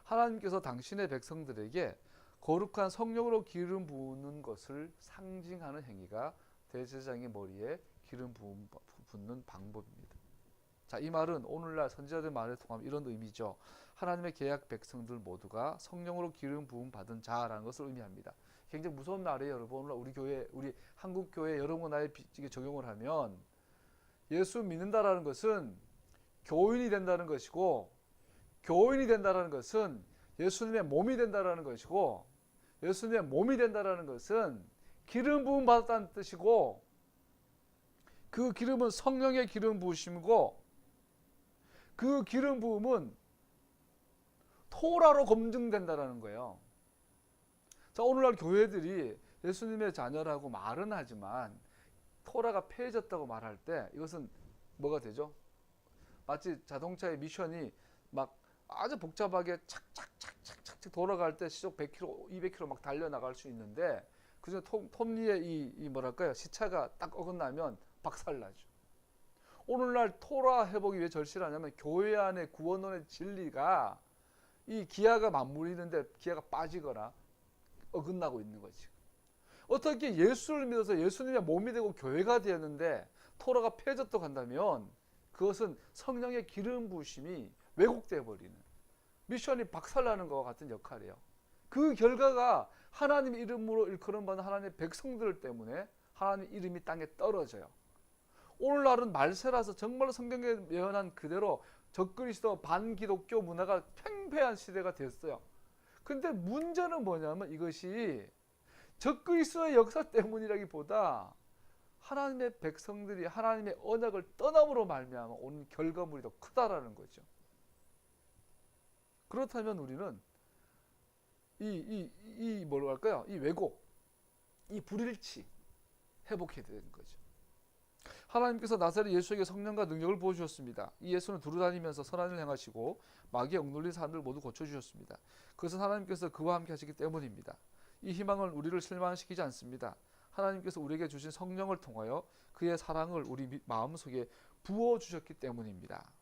하나님께서 당신의 백성들에게 거룩한 성령으로 기름 부는 것을 상징하는 행위가 대제사장의 머리에 기름 붓는 방법입니다. 자, 이 말은 오늘날 선지자들 말에 통하면 이런 의미죠. 하나님의 계약 백성들 모두가 성령으로 기름 부음 받은 자라는 것을 의미합니다. 굉장히 무서운 말이에요, 여러분. 오늘 우리 교회, 우리 한국 교회 여러 문화에 적용을 하면 예수 믿는다라는 것은 교인이 된다는 것이고, 교인이 된다라는 것은 예수님의 몸이 된다라는 것이고, 예수님의 몸이 된다라는 것은 기름 부음 받았다는 뜻이고, 그 기름은 성령의 기름 부으심이고, 그 기름 부음은 토라로 검증된다라는 거예요. 자, 오늘날 교회들이 예수님의 자녀라고 말은 하지만 토라가 폐해졌다고 말할 때 이것은 뭐가 되죠? 마치 자동차의 미션이 막 아주 복잡하게 착착착착착 돌아갈 때 시속 100km, 200km 막 달려나갈 수 있는데 그중에 톱니의 이 뭐랄까요? 시차가 딱 어긋나면 박살나죠. 오늘날 토라 회복이 왜 절실하냐면 교회 안에 구원론의 진리가 이 기아가 맞물리는데 기아가 빠지거나 어긋나고 있는 거지. 어떻게 예수를 믿어서 예수님의 몸이 되고 교회가 되었는데 토라가 폐해졌다고 한다면 그것은 성령의 기름 부으심이 왜곡되어 버리는 미션이 박살나는 것과 같은 역할이에요. 그 결과가 하나님 이름으로 일컬음받는 하나님의 백성들 때문에 하나님 이름이 땅에 떨어져요. 오늘날은 말세라서 정말 성경에 예언한 그대로 적그리스도 반기독교 문화가 팽배한 시대가 됐어요. 근데 문제는 뭐냐면 이것이 적그리스도의 역사 때문이라기보다 하나님의 백성들이 하나님의 언약을 떠남으로 말미암아 오는 결과물이 더 크다라는 거죠. 그렇다면 우리는 이 뭐라고 할까요? 이 왜곡, 이 불일치 회복해야 되는 거죠. 하나님께서 나사렛 예수에게 성령과 능력을 부어주셨습니다. 이 예수는 두루다니면서 선한 일을 행하시고 마귀에 억눌린 사람들을 모두 고쳐주셨습니다. 그것은 하나님께서 그와 함께 하시기 때문입니다. 이 희망은 우리를 실망시키지 않습니다. 하나님께서 우리에게 주신 성령을 통하여 그의 사랑을 우리 마음속에 부어주셨기 때문입니다.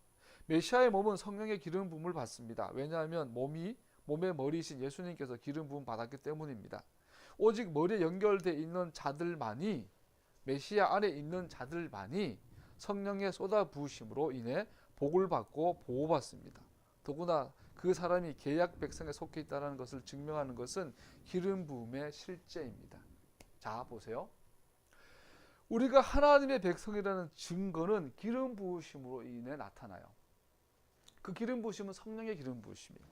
메시아의 몸은 성령의 기름 부음을 받습니다. 왜냐하면 몸의 머리이신 예수님께서 기름 부음 받았기 때문입니다. 오직 머리에 연결되어 있는 자들만이 메시아 안에 있는 자들만이 성령의 쏟아 부으심으로 인해 복을 받고 보호받습니다. 더구나 그 사람이 계약 백성에 속해 있다는 것을 증명하는 것은 기름 부음의 실제입니다. 자, 보세요. 우리가 하나님의 백성이라는 증거는 기름 부으심으로 인해 나타나요. 그 기름 부으심은 성령의 기름 부으심이에요.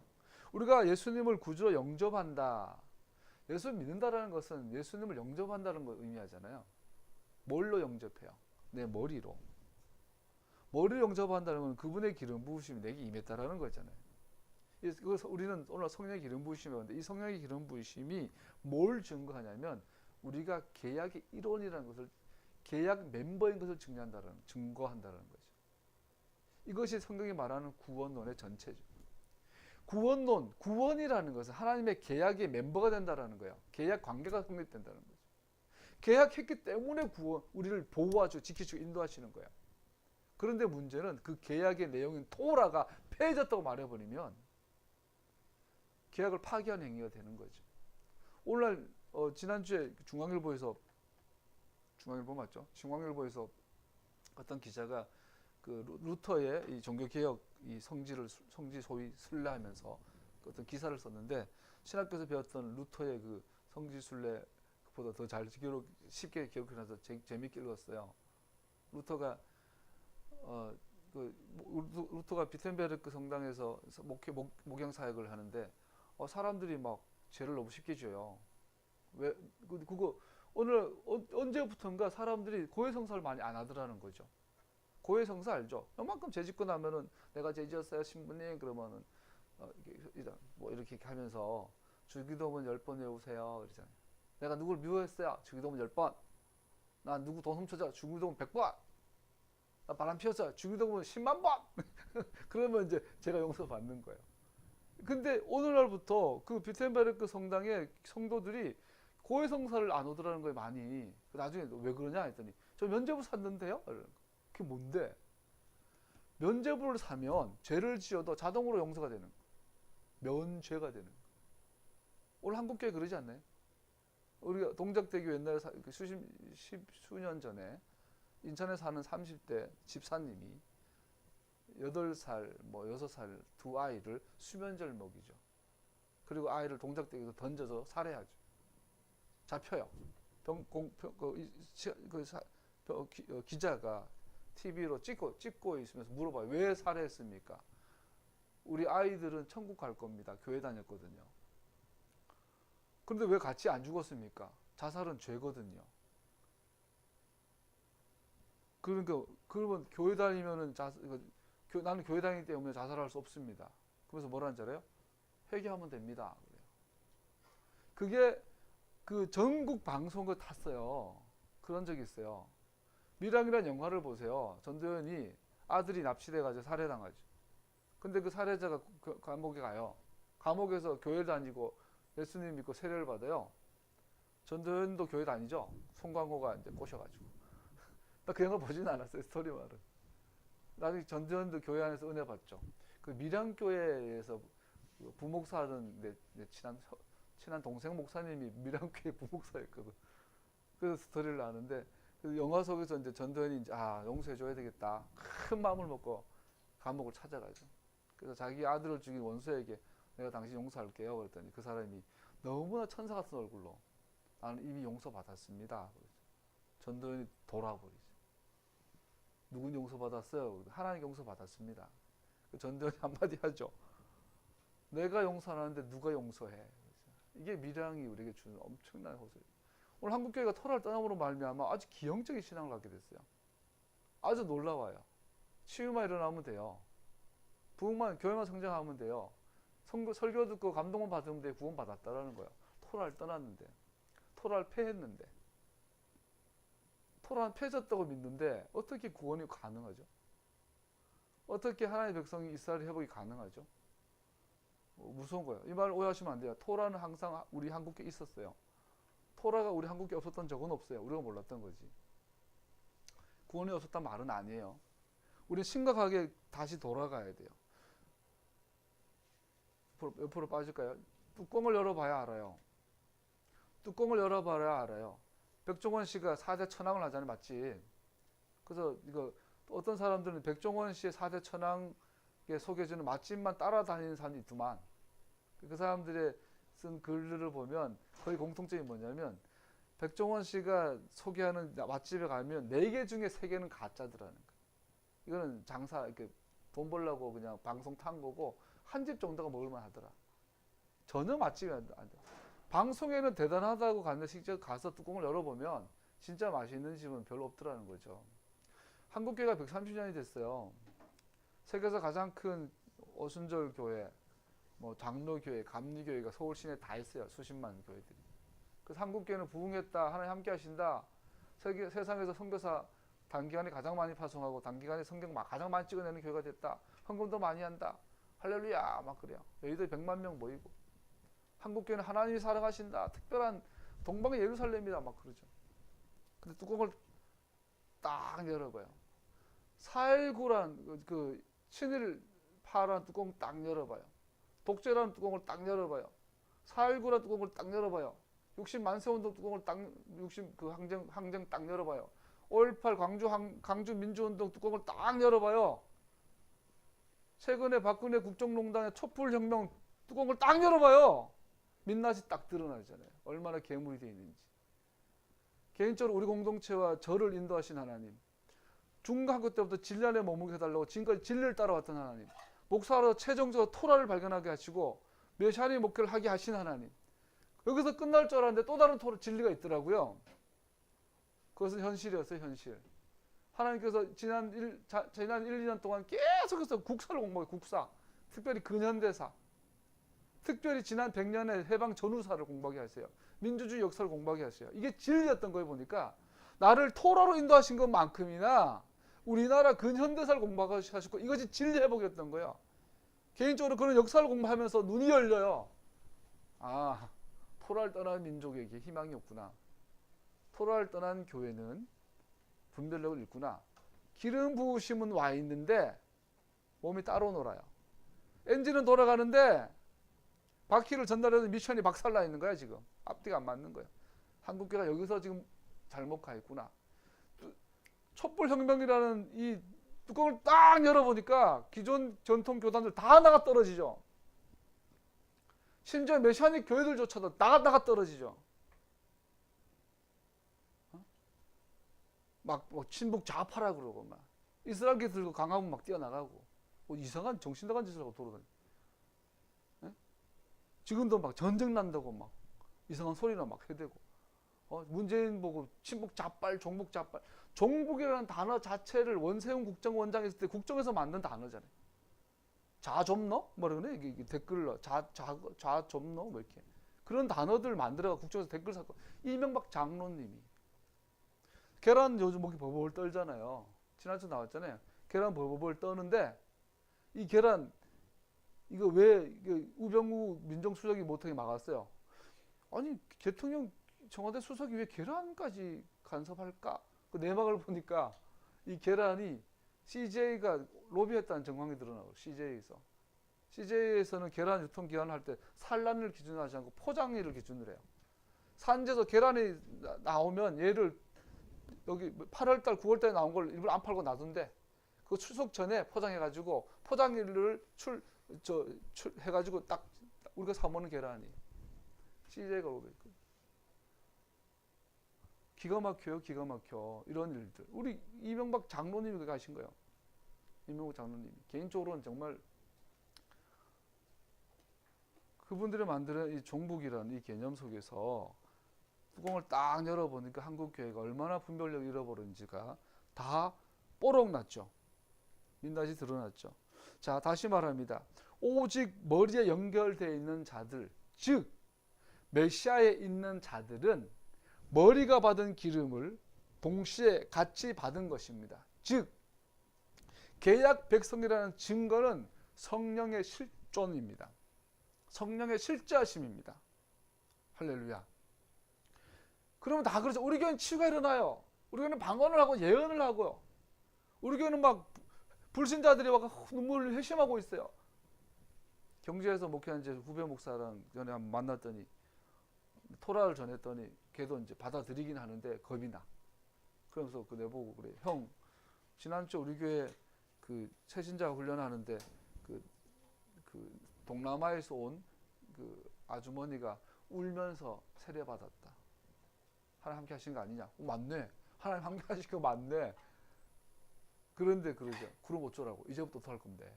우리가 예수님을 구주로 영접한다. 예수 믿는다라는 것은 예수님을 영접한다는 걸 의미하잖아요. 뭘로 영접해요? 내 머리로. 머리를 영접한다는 건 그분의 기름 부으심이 내게 임했다라는 거잖아요. 그래서 우리는 오늘 성령의 기름 부으심이 오는데 이 성령의 기름 부으심이 뭘 증거하냐면 우리가 계약의 일원이라는 것을 계약 멤버인 것을 증거한다는 거죠. 이것이 성경이 말하는 구원론의 전체죠. 구원이라는 것은 하나님의 계약의 멤버가 된다는 거예요. 계약 관계가 성립된다는 거죠. 계약했기 때문에 우리를 보호하시고 지키시고 인도하시는 거예요. 그런데 문제는 그 계약의 내용인 토라가 폐해졌다고 말해버리면 계약을 파기하는 행위가 되는 거죠. 오늘날 지난주에 중앙일보에서 중앙일보 맞죠? 중앙일보에서 어떤 기자가 그 루터의 이 종교개혁 이 성지 소위 순례하면서 어떤 기사를 썼는데 신학교에서 배웠던 루터의 그 성지 순례보다 더 잘 쉽게 기억해놔서 재밌게 읽었어요. 루터가 루터가 비텐베르크 성당에서 목양 사역을 하는데 사람들이 막 죄를 너무 쉽게 져요. 왜 그거 언제부턴가 사람들이 고해성사를 많이 안 하더라는 거죠. 고해성사 알죠? 요만큼 죄 짓고 나면은 내가 죄 지었어요 신부님 그러면은 뭐 이렇게 하면서 주기도문 10번 외우세요 그러잖아요. 내가 누구를 미워했어요 주기도문 10번. 나 누구 돈 훔쳐줘 주기도문 100번. 나 바람 피웠어. 죽이다 보면 10만 번. 그러면 이제 제가 용서받는 거예요. 근데 오늘날부터 그 비텐베르크 성당의 성도들이 고해성사를 안 오더라는 거예요, 많이. 나중에 왜 그러냐 했더니 저 면죄부 샀는데요. 그게 뭔데? 면죄부를 사면 죄를 지어도 자동으로 용서가 되는 거예요. 면죄가 되는 거예요. 오늘 한국교회 그러지 않나요? 우리가 동작대교 옛날에 수년 전에 인천에 사는 30대 집사님이 8살, 뭐 6살 두 아이를 수면제를 먹이죠. 그리고 아이를 동작대교에서 던져서 살해하죠. 잡혀요. 기자가 TV로 찍고 있으면서 물어봐요. 왜 살해했습니까? 우리 아이들은 천국 갈 겁니다. 교회 다녔거든요. 그런데 왜 같이 안 죽었습니까? 자살은 죄거든요. 그러니까 그러면 교회 다니면은 나는 교회 다니기 때문에 자살할 수 없습니다. 그래서 뭐라는 줄 알아요? 회개하면 됩니다. 그게 그 전국 방송을 탔어요. 그런 적이 있어요. 미랑이라는 영화를 보세요. 전도연이 아들이 납치돼가지고 살해당하죠. 근데 그 살해자가 감옥에 가요. 감옥에서 교회 다니고 예수님 믿고 세례를 받아요. 전도연도 교회 다니죠. 송강호가 이제 꼬셔가지고. 나 그 영화 보진 않았어요. 스토리말은. 나중에 전도연도 교회 안에서 은혜 받죠. 그 밀양교회에서 부목사하던 내 친한 동생 목사님이 밀양교회 부목사였거든. 그래서 스토리를 아는데 그 영화 속에서 이제 전도연이 이제 용서해줘야 되겠다. 큰 마음을 먹고 감옥을 찾아가죠. 그래서 자기 아들을 죽인 원수에게 내가 당신 용서할게요. 그랬더니 그 사람이 너무나 천사 같은 얼굴로 나는 이미 용서받았습니다. 전도연이 돌아버리죠. 누군 용서받았어요? 하나님 용서받았습니다. 전도연이 한마디 하죠. 내가 용서하는데 누가 용서해? 이게 밀양이 우리에게 주는 엄청난 호소예요. 오늘 한국교회가 토라를 떠남으로 말미암아 아주 기형적인 신앙을 갖게 됐어요. 아주 놀라워요. 치유만 일어나면 돼요. 부흥만 교회만 성장하면 돼요. 설교 듣고 감동만 받으면 돼. 구원 받았다라는 거예요. 토라를 떠났는데, 토라를 패했는데, 토라는 패졌다고 믿는데 어떻게 구원이 가능하죠? 어떻게 하나님의 백성이 이스라엘 회복이 가능하죠? 무서운 거예요. 이 말 오해하시면 안 돼요. 토라는 항상 우리 한국에 있었어요. 토라가 우리 한국에 없었던 적은 없어요. 우리가 몰랐던 거지. 구원이 없었단 말은 아니에요. 우리는 심각하게 다시 돌아가야 돼요. 옆으로 빠질까요? 뚜껑을 열어봐야 알아요. 뚜껑을 열어봐야 알아요. 백종원 씨가 4대 천왕을 하잖아요. 맞지? 그래서 이거 어떤 사람들은 백종원 씨의 4대 천왕에 속여주는 맛집만 따라다니는 사람이 있더만. 그 사람들의 쓴 글들을 보면 거의 공통점이 뭐냐면 백종원 씨가 소개하는 맛집에 가면 4개 중에 3개는 가짜더라는 거예요. 이거는 장사 이렇게 돈 벌려고 그냥 방송 탄 거고 한 집 정도가 먹을만 하더라. 전혀 맛집이 안 돼. 방송에는 대단하다고 갔는데 직접 가서 뚜껑을 열어보면 진짜 맛있는 집은 별로 없더라는 거죠. 한국교회가 130년이 됐어요. 세계에서 가장 큰 오순절 교회, 뭐 장로교회, 감리교회가 서울 시내에 다 있어요. 수십만 교회들이. 그래서 한국교회는 부흥했다, 하나님 함께 하신다. 세상에서 선교사 단기간에 가장 많이 파송하고 단기간에 성경 가장 많이 찍어내는 교회가 됐다. 헌금도 많이 한다. 할렐루야 막 그래요. 여의도에 100만 명 모이고. 한국교회는 하나님이 사랑하신다. 특별한 동방의 예루살렘이다 막 그러죠. 근데 뚜껑을 딱 열어봐요. 4.19란 그 친일 파란 뚜껑 딱 열어봐요. 독재라는 뚜껑을 딱 열어봐요. 4.19라는 뚜껑을 딱 열어봐요. 60 만세운동 뚜껑을 딱 60 그 항쟁 딱 열어봐요. 5.18 광주 민주운동 뚜껑을 딱 열어봐요. 최근에 박근혜 국정농단의 촛불혁명 뚜껑을 딱 열어봐요. 민낯이 딱 드러나잖아요. 얼마나 괴물이 되어 있는지. 개인적으로 우리 공동체와 저를 인도하신 하나님, 중학교 때부터 진리 안에 머무게 해달라고 지금까지 진리를 따라왔던 하나님, 목사로 최종적으로 토라를 발견하게 하시고 메시아의 목회를 하게 하신 하나님, 여기서 끝날 줄 알았는데 또 다른 진리가 있더라고요. 그것은 현실이었어요. 현실. 하나님께서 지난 1, 2년 동안 계속해서 국사를 공부해요. 국사. 특별히 근현대사. 특별히 지난 100년의 해방 전후사를 공부하게 하세요. 민주주의 역사를 공부하게 하세요. 이게 진리였던 거에 보니까 나를 토라로 인도하신 것만큼이나 우리나라 근현대사를 공부하시고 이것이 진리 회복이었던 거예요. 개인적으로 그런 역사를 공부하면서 눈이 열려요. 아, 토라를 떠난 민족에게 희망이 없구나. 토라를 떠난 교회는 분별력을 잃구나. 기름 부으심은 와 있는데 몸이 따로 놀아요. 엔진은 돌아가는데 바퀴를 전달해서 미션이 박살나 있는 거야. 지금 앞뒤가 안 맞는 거예요. 한국교회가 여기서 지금 잘못 가 있구나. 촛불혁명이라는 이 뚜껑을 딱 열어보니까 기존 전통 교단들 다 나가 떨어지죠. 심지어 메시아닉 교회들조차도 나가 떨어지죠. 막 친북 좌파라 그러고 막 이스라엘계 들고 강화문 막 뛰어나가고 뭐 이상한 정신 나간 짓을 하고 돌아다니고, 지금도 막 전쟁 난다고 막 이상한 소리나 막 해대고, 문재인 보고 친북 좌빨, 종북 좌빨. 종북이라는 단어 자체를 원세훈 국정원장이 있을 때 국정에서 만든 단어잖아요. 좌좀너? 뭐라 그래? 이게 댓글로 좌좀너? 뭐 이렇게 그런 단어들 만들어가 국정에서 댓글 샀고, 이명박 장로님이 계란 요즘 목이 벌벌 떨잖아요. 지난주 나왔잖아요. 계란 벌벌 떠는데 이 계란 이거 왜 우병우 민정수석이 못하게 막았어요? 아니 대통령 청와대 수석이 왜 계란까지 간섭할까? 그 내막을 보니까 이 계란이 CJ가 로비했다는 정황이 드러나고, CJ에서는 계란 유통기한을 할 때 산란을 기준으로 하지 않고 포장일을 기준으로 해요. 산지에서 계란이 나오면 얘를 여기 8월달, 9월달에 나온 걸 일부러 안 팔고 놔둔대. 그 추석 전에 포장해가지고 포장일을 해가지고 딱 우리가 사 먹는 계란이 CJ가 로비했거든. 기가 막혀요, 기가 막혀. 이런 일들. 우리 이명박 장로님이 가신 거예요. 이명박 장로님이. 개인적으로는 정말 그분들이 만드는 이 종북이라는 이 개념 속에서 뚜껑을 딱 열어보니까 한국교회가 얼마나 분별력을 잃어버린지가 다 뽀록 났죠. 민낯이 드러났죠. 자, 다시 말합니다. 오직 머리에 연결되어 있는 자들, 즉 메시아에 있는 자들은 머리가 받은 기름을 동시에 같이 받은 것입니다. 즉 계약 백성이라는 증거는 성령의 실존입니다. 성령의 실제하심입니다. 할렐루야. 그러면 다 그러죠. 우리 교회는 치유가 일어나요. 우리 교회는 방언을 하고 예언을 하고요. 우리 교회는 막 불신자들이 막 눈물을 회심하고 있어요. 경주에서 목회한 이제 후배 목사랑 전에 한번 만났더니 토라를 전했더니 걔도 이제 받아들이긴 하는데 겁이 나. 그러면서 그 내보고 그래. 형, 지난주 우리 교회 그 새신자 훈련하는데 그 동남아에서 온 그 아주머니가 울면서 세례 받았다. 하나님 함께 하신 거 아니냐? 맞네. 하나님 함께 하신 거 맞네. 그런데 그러죠. 그럼 어쩌라고? 이제부터 어떡할 건데?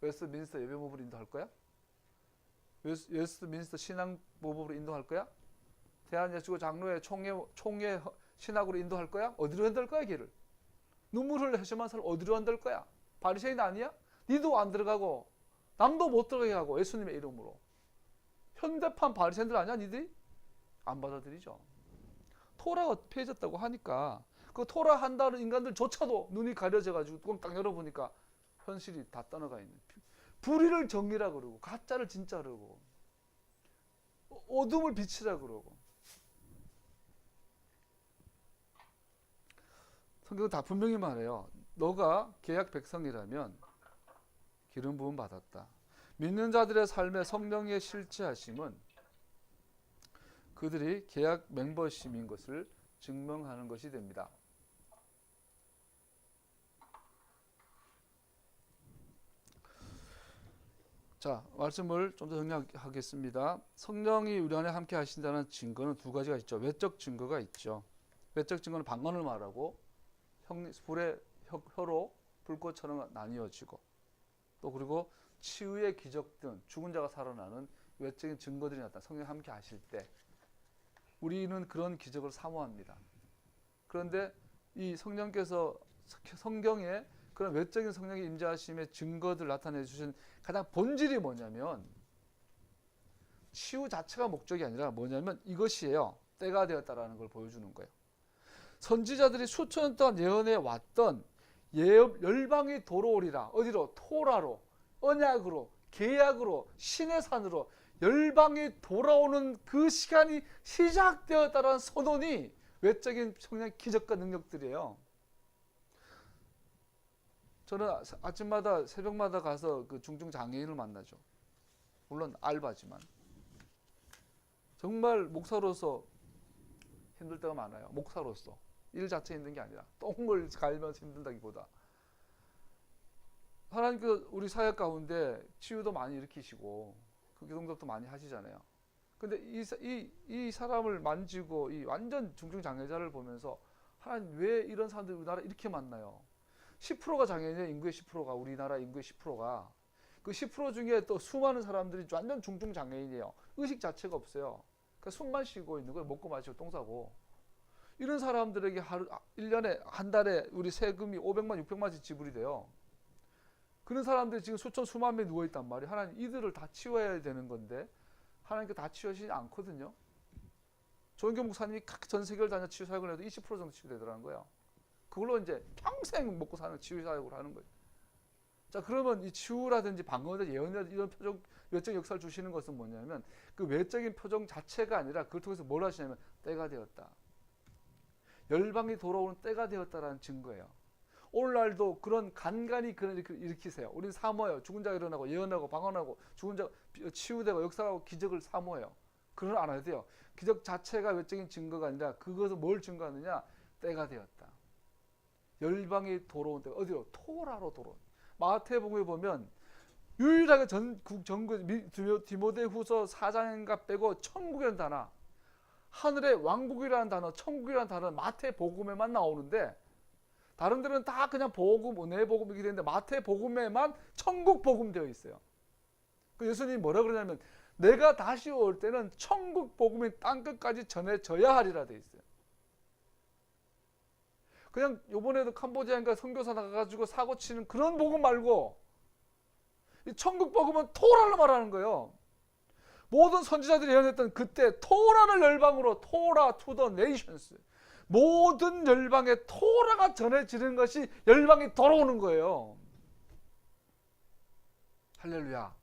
웨스트민스터 예배모브로 인도할 거야? 웨스트민스터 신앙모브로 인도할 거야? 대한예수교 장로회 총회 신학으로 인도할 거야? 어디로 인도할 거야, 걔를? 눈물 흘려 회심한 사람 어디로 인도할 거야? 바리새인 아니야? 니도 안 들어가고 남도 못 들어가게 하고 예수님의 이름으로. 현대판 바리새인들 아니야, 니들이? 안 받아들이죠. 토라가 폐해졌다고 하니까 그 토라 한다는 인간들조차도 눈이 가려져가지고 뚜껑 딱 열어보니까 현실이 다 떠나가 있는. 불의를 정의라 그러고 가짜를 진짜라 그러고 어둠을 빛이라 그러고. 성경은 다 분명히 말해요. 너가 계약 백성이라면 기름 부음 받았다. 믿는 자들의 삶의 성령의 실체하심은 그들이 계약 멤버십인 것을 증명하는 것이 됩니다. 자, 말씀을 좀 더 정리하겠습니다. 성령이 우리 안에 함께 하신다는 증거는 두 가지가 있죠. 외적 증거가 있죠. 외적 증거는 방언을 말하고 불의 혀로 불꽃처럼 나뉘어지고, 또 그리고 치유의 기적 등 죽은 자가 살아나는 외적인 증거들이 나타나 성령이 함께 하실 때 우리는 그런 기적을 사모합니다. 그런데 이 성령께서 성경에 그런 외적인 성령의 임재하심의 증거들 나타내 주신 가장 본질이 뭐냐면 치유 자체가 목적이 아니라 뭐냐면 이것이에요. 때가 되었다라는 걸 보여주는 거예요. 선지자들이 수천 년 동안 예언해 왔던 열방이 돌아오리라. 어디로? 토라로, 언약으로, 계약으로, 신의 산으로 열방이 돌아오는 그 시간이 시작되었다는 선언이 외적인 성령의 기적과 능력들이에요. 저는 아침마다 새벽마다 가서 그 중증 장애인을 만나죠. 물론 알바지만 정말 목사로서 힘들 때가 많아요. 목사로서 일 자체 힘든 게 아니라 똥을 갈면서 힘든다기보다 하나님께서 우리 사역 가운데 치유도 많이 일으키시고 그 기동작도 많이 하시잖아요. 근데 이 사람을 만지고 이 완전 중증 장애자를 보면서 하나님 왜 이런 사람들이 우리나라 이렇게 많나요? 10%가 장애인이에요. 인구의 10%가 우리나라 인구의 10%가 그 10% 중에 또 수많은 사람들이 완전 중증 장애인이에요. 의식 자체가 없어요. 그러니까 숨만 쉬고 있는 거예요. 먹고 마시고 똥 싸고. 이런 사람들에게 1년에 한 달에 우리 세금이 500만 600만씩 지불이 돼요. 그런 사람들이 지금 수천 수만 명이 누워있단 말이에요. 하나님 이들을 다 치워야 되는 건데 하나님께 다 치유하시지 않거든요. 조은교 목사님이 각 전 세계를 다녀 치유 사역을 해도 20% 정도 치유되더라는 거예요. 그걸로 이제 평생 먹고 사는 치유 사역을 하는 거예요. 자, 그러면 이 치유라든지 방언이라든지 예언이라든지 이런 표정, 외적 역사를 주시는 것은 뭐냐면 그 외적인 표정 자체가 아니라 그걸 통해서 뭘 하시냐면 때가 되었다. 열방이 돌아오는 때가 되었다라는 증거예요. 오늘날도 그런 간간히 그런 일으키세요. 우리는 사모해요. 죽은 자가 일어나고 예언하고 방언하고 죽은 자가 치유되고 역사하고 기적을 사모해요. 그건 안 해도 돼요. 기적 자체가 외적인 증거가 아니라 그것을 뭘 증거하느냐? 때가 되었다. 열방이 돌아온 때가 어디로? 토라로 돌아온. 마태복음에 보면 유일하게 전국 디모데후서 4장인가 빼고 천국이라는 단어, 하늘의 왕국이라는 단어, 천국이라는 단어는 마태복음에만 나오는데 다른 데는 다 그냥 복음, 은혜 복음 이렇게 되는데 마태복음에만 천국 복음 되어 있어요. 그 예수님이 뭐라 그러냐면 내가 다시 올 때는 천국 복음이 땅끝까지 전해져야 하리라 되어 있어요. 그냥 요번에도 캄보디아인가 선교사 나가가지고 사고 치는 그런 복음 말고 이 천국 복음은 토라를 말하는 거예요. 모든 선지자들이 예언했던 그때 토라를 열방으로 토라 투 더 네이션스 모든 열방에 토라가 전해지는 것이 열방이 돌아오는 거예요. 할렐루야.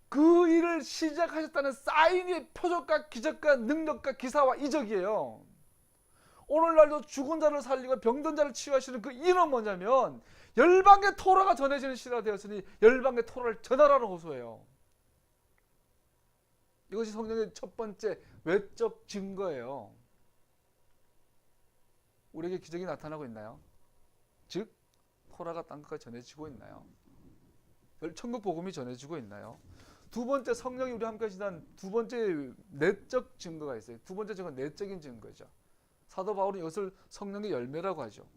그 일을 시작하셨다는 사인이 표적과 기적과 능력과 기사와 이적이에요. 오늘날도 죽은 자를 살리고 병든 자를 치유하시는 그 이유는 뭐냐면 열방의 토라가 전해지는 시대가 되었으니 열방의 토라를 전하라는 호소예요. 이것이 성령의 첫 번째 외적 증거예요. 우리에게 기적이 나타나고 있나요? 즉 토라가 땅끝까지 전해지고 있나요? 천국 복음이 전해지고 있나요? 두 번째 성령이 우리 함께 하시는 두 번째 내적 증거가 있어요. 두 번째 증거는 내적인 증거죠. 사도 바울은 이것을 성령의 열매라고 하죠.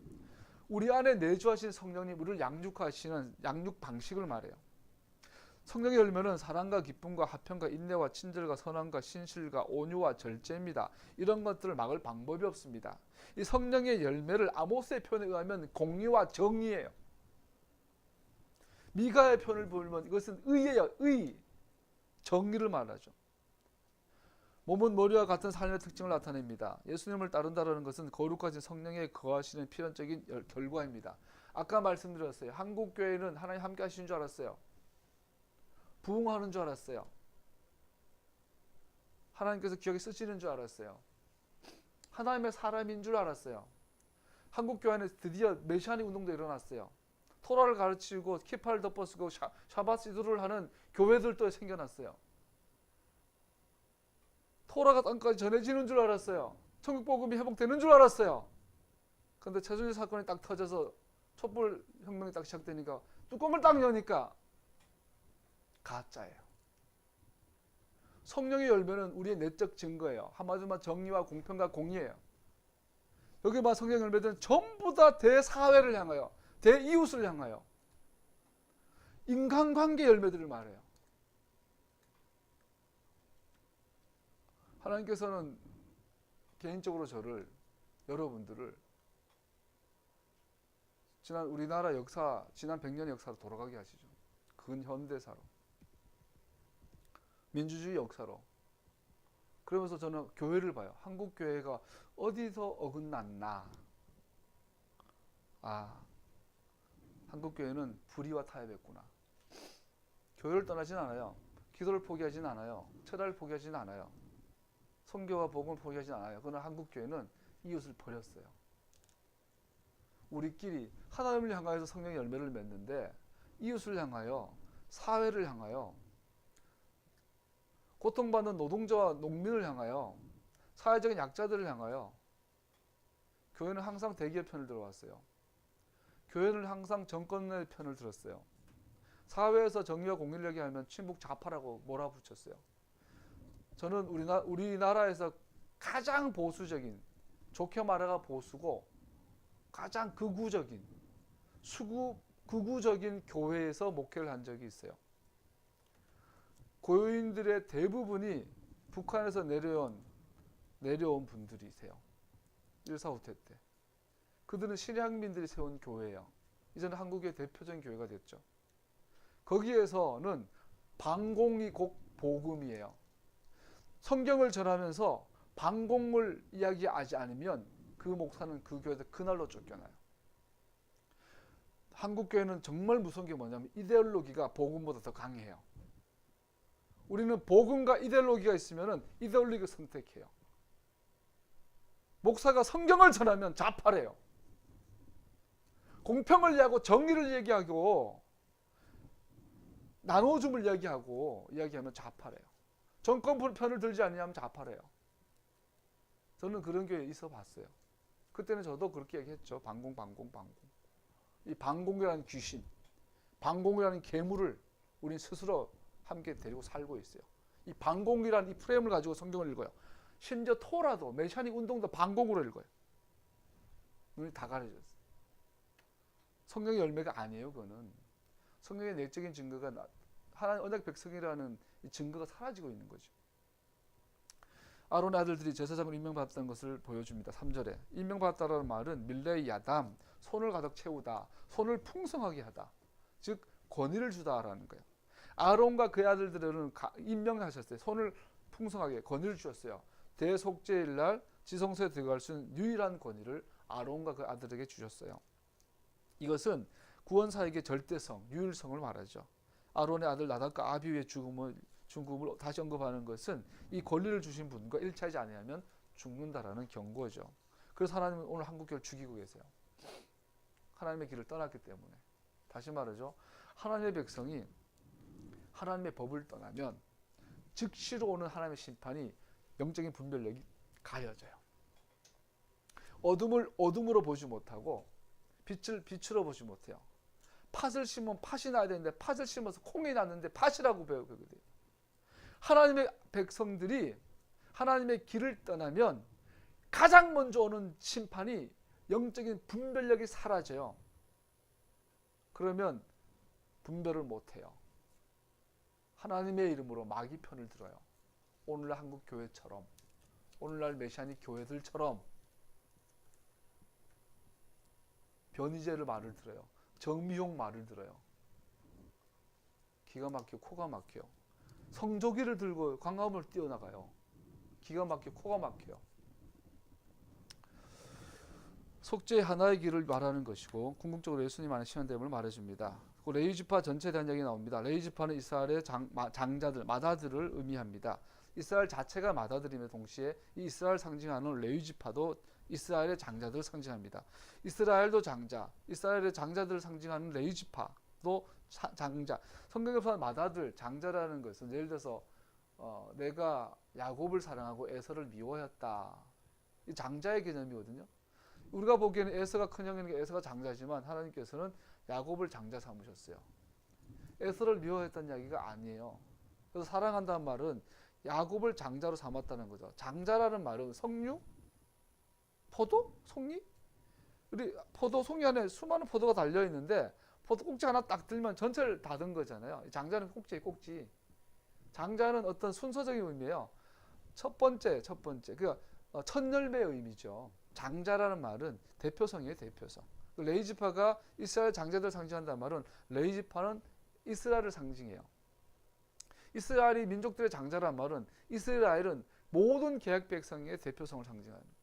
우리 안에 내주하신 성령님 우리를 양육하시는 양육 방식을 말해요. 성령의 열매는 사랑과 기쁨과 화평과 인내와 친절과 선함과 신실과 온유와 절제입니다. 이런 것들을 막을 방법이 없습니다. 이 성령의 열매를 아모스의 표현에 의하면 공의와 정의예요. 미가의 표현을 보면 이것은 의예요. 의, 정의를 말하죠. 몸은 머리와 같은 삶의 특징을 나타냅니다. 예수님을 따른다는 것은 거룩하신 성령에 거하시는 필연적인 결과입니다. 아까 말씀드렸어요. 한국교회는 하나님 함께 하시는 줄 알았어요. 부흥하는 줄 알았어요. 하나님께서 기억에 쓰시는 줄 알았어요. 하나님의 사람인 줄 알았어요. 한국교회 안에 드디어 메시아닉 운동도 일어났어요. 토라를 가르치고 키파를 덮어쓰고 샤bat 시도를 하는 교회들도 생겨났어요. 토라가 땅까지 전해지는 줄 알았어요. 천국 복음이 회복되는 줄 알았어요. 그런데 최순실 사건이 딱 터져서 촛불 혁명이 딱 시작되니까 뚜껑을 딱 여니까 가짜예요. 성령의 열매는 우리의 내적 증거예요. 한마디로 말하면 정의와 공평과 공의예요. 여기 봐 성령 열매들은 전부 다 대사회를 향하여 대이웃을 향하여 인간관계 열매들을 말해요. 하나님께서는 개인적으로 저를 여러분들을 지난 우리나라 역사 지난 100년의 역사로 돌아가게 하시죠. 근현대사로 민주주의 역사로. 그러면서 저는 교회를 봐요. 한국 교회가 어디서 어긋났나. 아, 한국교회는 불의와 타협했구나. 교회를 떠나진 않아요. 기도를 포기하진 않아요. 철학을 포기하진 않아요. 선교와 복음을 포기하진 않아요. 그러나 한국교회는 이웃을 버렸어요. 우리끼리 하나님을 향하여서 성령의 열매를 맺는데 이웃을 향하여, 사회를 향하여, 고통받는 노동자와 농민을 향하여, 사회적인 약자들을 향하여 교회는 항상 대기업 편을 들어왔어요. 교회는 항상 정권의 편을 들었어요. 사회에서 정의와 공의를 얘기하면 친북 좌파라고 몰아붙였어요. 저는 우리나라에서 가장 보수적인, 좋게 말해가 보수고 가장 극우적인 교회에서 목회를 한 적이 있어요. 고요인들의 대부분이 북한에서 내려온 분들이세요. 1.4 후퇴 때. 그들은 신약민들이 세운 교회예요. 이제는 한국의 대표적인 교회가 됐죠. 거기에서는 방공이 곧 복음이에요. 성경을 전하면서 방공을 이야기하지 않으면 그 목사는 그 교회에서 그날로 쫓겨나요. 한국교회는 정말 무서운 게 뭐냐면 이데올로기가 복음보다 더 강해요. 우리는 복음과 이데올로기가 있으면 이데올로기를 선택해요. 목사가 성경을 전하면 좌파래요. 공평을 이야기하고 정의를 얘기하고 나눠줌을 이야기하면 좌파래요. 정권 편을 들지 않냐면 좌파래요. 저는 그런 교회에 있어 봤어요. 그때는 저도 그렇게 얘기했죠. 방공. 이 방공이라는 귀신, 방공이라는 괴물을 우린 스스로 함께 데리고 살고 있어요. 이 방공이라는 이 프레임을 가지고 성경을 읽어요. 심지어 토라도, 메시아닉 운동도 방공으로 읽어요. 눈이 다 가려졌어요. 성경의 열매가 아니에요. 그거는 성경의 내적인 증거가 하나님 언약 백성이라는 이 증거가 사라지고 있는 거죠. 아론의 아들들이 제사장으로 임명받았다는 것을 보여줍니다. 3절에 임명받았다는 말은 밀레이 야담, 손을 가득 채우다, 손을 풍성하게 하다, 즉 권위를 주다라는 거예요. 아론과 그의 아들들은 임명하셨어요. 손을 풍성하게 권위를 주셨어요. 대속죄일날 지성소에 들어갈 수 있는 유일한 권위를 아론과 그 아들에게 주셨어요. 이것은 구원사에게 절대성, 유일성을 말하죠. 아론의 아들 나답과 아비후의 죽음을 다시 언급하는 것은 이 권리를 주신 분과 일치하지 않으면 죽는다라는 경고죠. 그래서 하나님은 오늘 한국교회를 죽이고 계세요. 하나님의 길을 떠났기 때문에. 다시 말하죠. 하나님의 백성이 하나님의 법을 떠나면 즉시로 오는 하나님의 심판이 영적인 분별력이 가려져요. 어둠을 어둠으로 보지 못하고 빛을 빛으로 보지 못해요. 팥을 심으면 팥이 나야 되는데 팥을 심어서 콩이 났는데 팥이라고 배우거든요. 하나님의 백성들이 하나님의 길을 떠나면 가장 먼저 오는 심판이 영적인 분별력이 사라져요. 그러면 분별을 못해요. 하나님의 이름으로 마귀 편을 들어요. 오늘날 한국 교회처럼, 오늘날 메시아닉 교회들처럼 변희재를 말을 들어요. 정미용 말을 들어요. 기가 막히고 코가 막혀요. 성조기를 들고 광화문을 뛰어나가요. 기가 막히고 코가 막혀요. 속죄의 하나의 길을 말하는 것이고 궁극적으로 예수님 안에 시현됨을 말해줍니다. 레위지파 전체에 대한 얘기 나옵니다. 레위지파는 이스라엘의 장자들, 맏아들을 의미합니다. 이스라엘 자체가 맏아들임에 동시에 이 이스라엘 상징하는 레위지파도 이스라엘의 장자들을 상징합니다. 이스라엘도 장자, 이스라엘의 장자들을 상징하는 레위지파도 장자. 성경에서 맏아들, 장자라는 것은 예를 들어서 내가 야곱을 사랑하고 에서를 미워했다. 이 장자의 개념이거든요. 우리가 보기에는 에서가 큰형이니까 에서가 장자지만 하나님께서는 야곱을 장자 삼으셨어요. 에서를 미워했다는 이야기가 아니에요. 그래서 사랑한다는 말은 야곱을 장자로 삼았다는 거죠. 장자라는 말은 석류, 포도, 송이? 우리 포도, 송이 안에 수많은 포도가 달려 있는데 포도 꼭지 하나 딱 들면 전체를 다 든 거잖아요. 장자는 꼭지에 꼭지. 장자는 어떤 순서적인 의미예요. 첫 번째. 그러니까 첫 열매의 의미죠. 장자라는 말은 대표성이에요, 대표성. 레위지파가 이스라엘 장자들을 상징한다는 말은 레위지파는 이스라엘을 상징해요. 이스라엘이 민족들의 장자라는 말은 이스라엘은 모든 계약 백성의 대표성을 상징하는 거예요.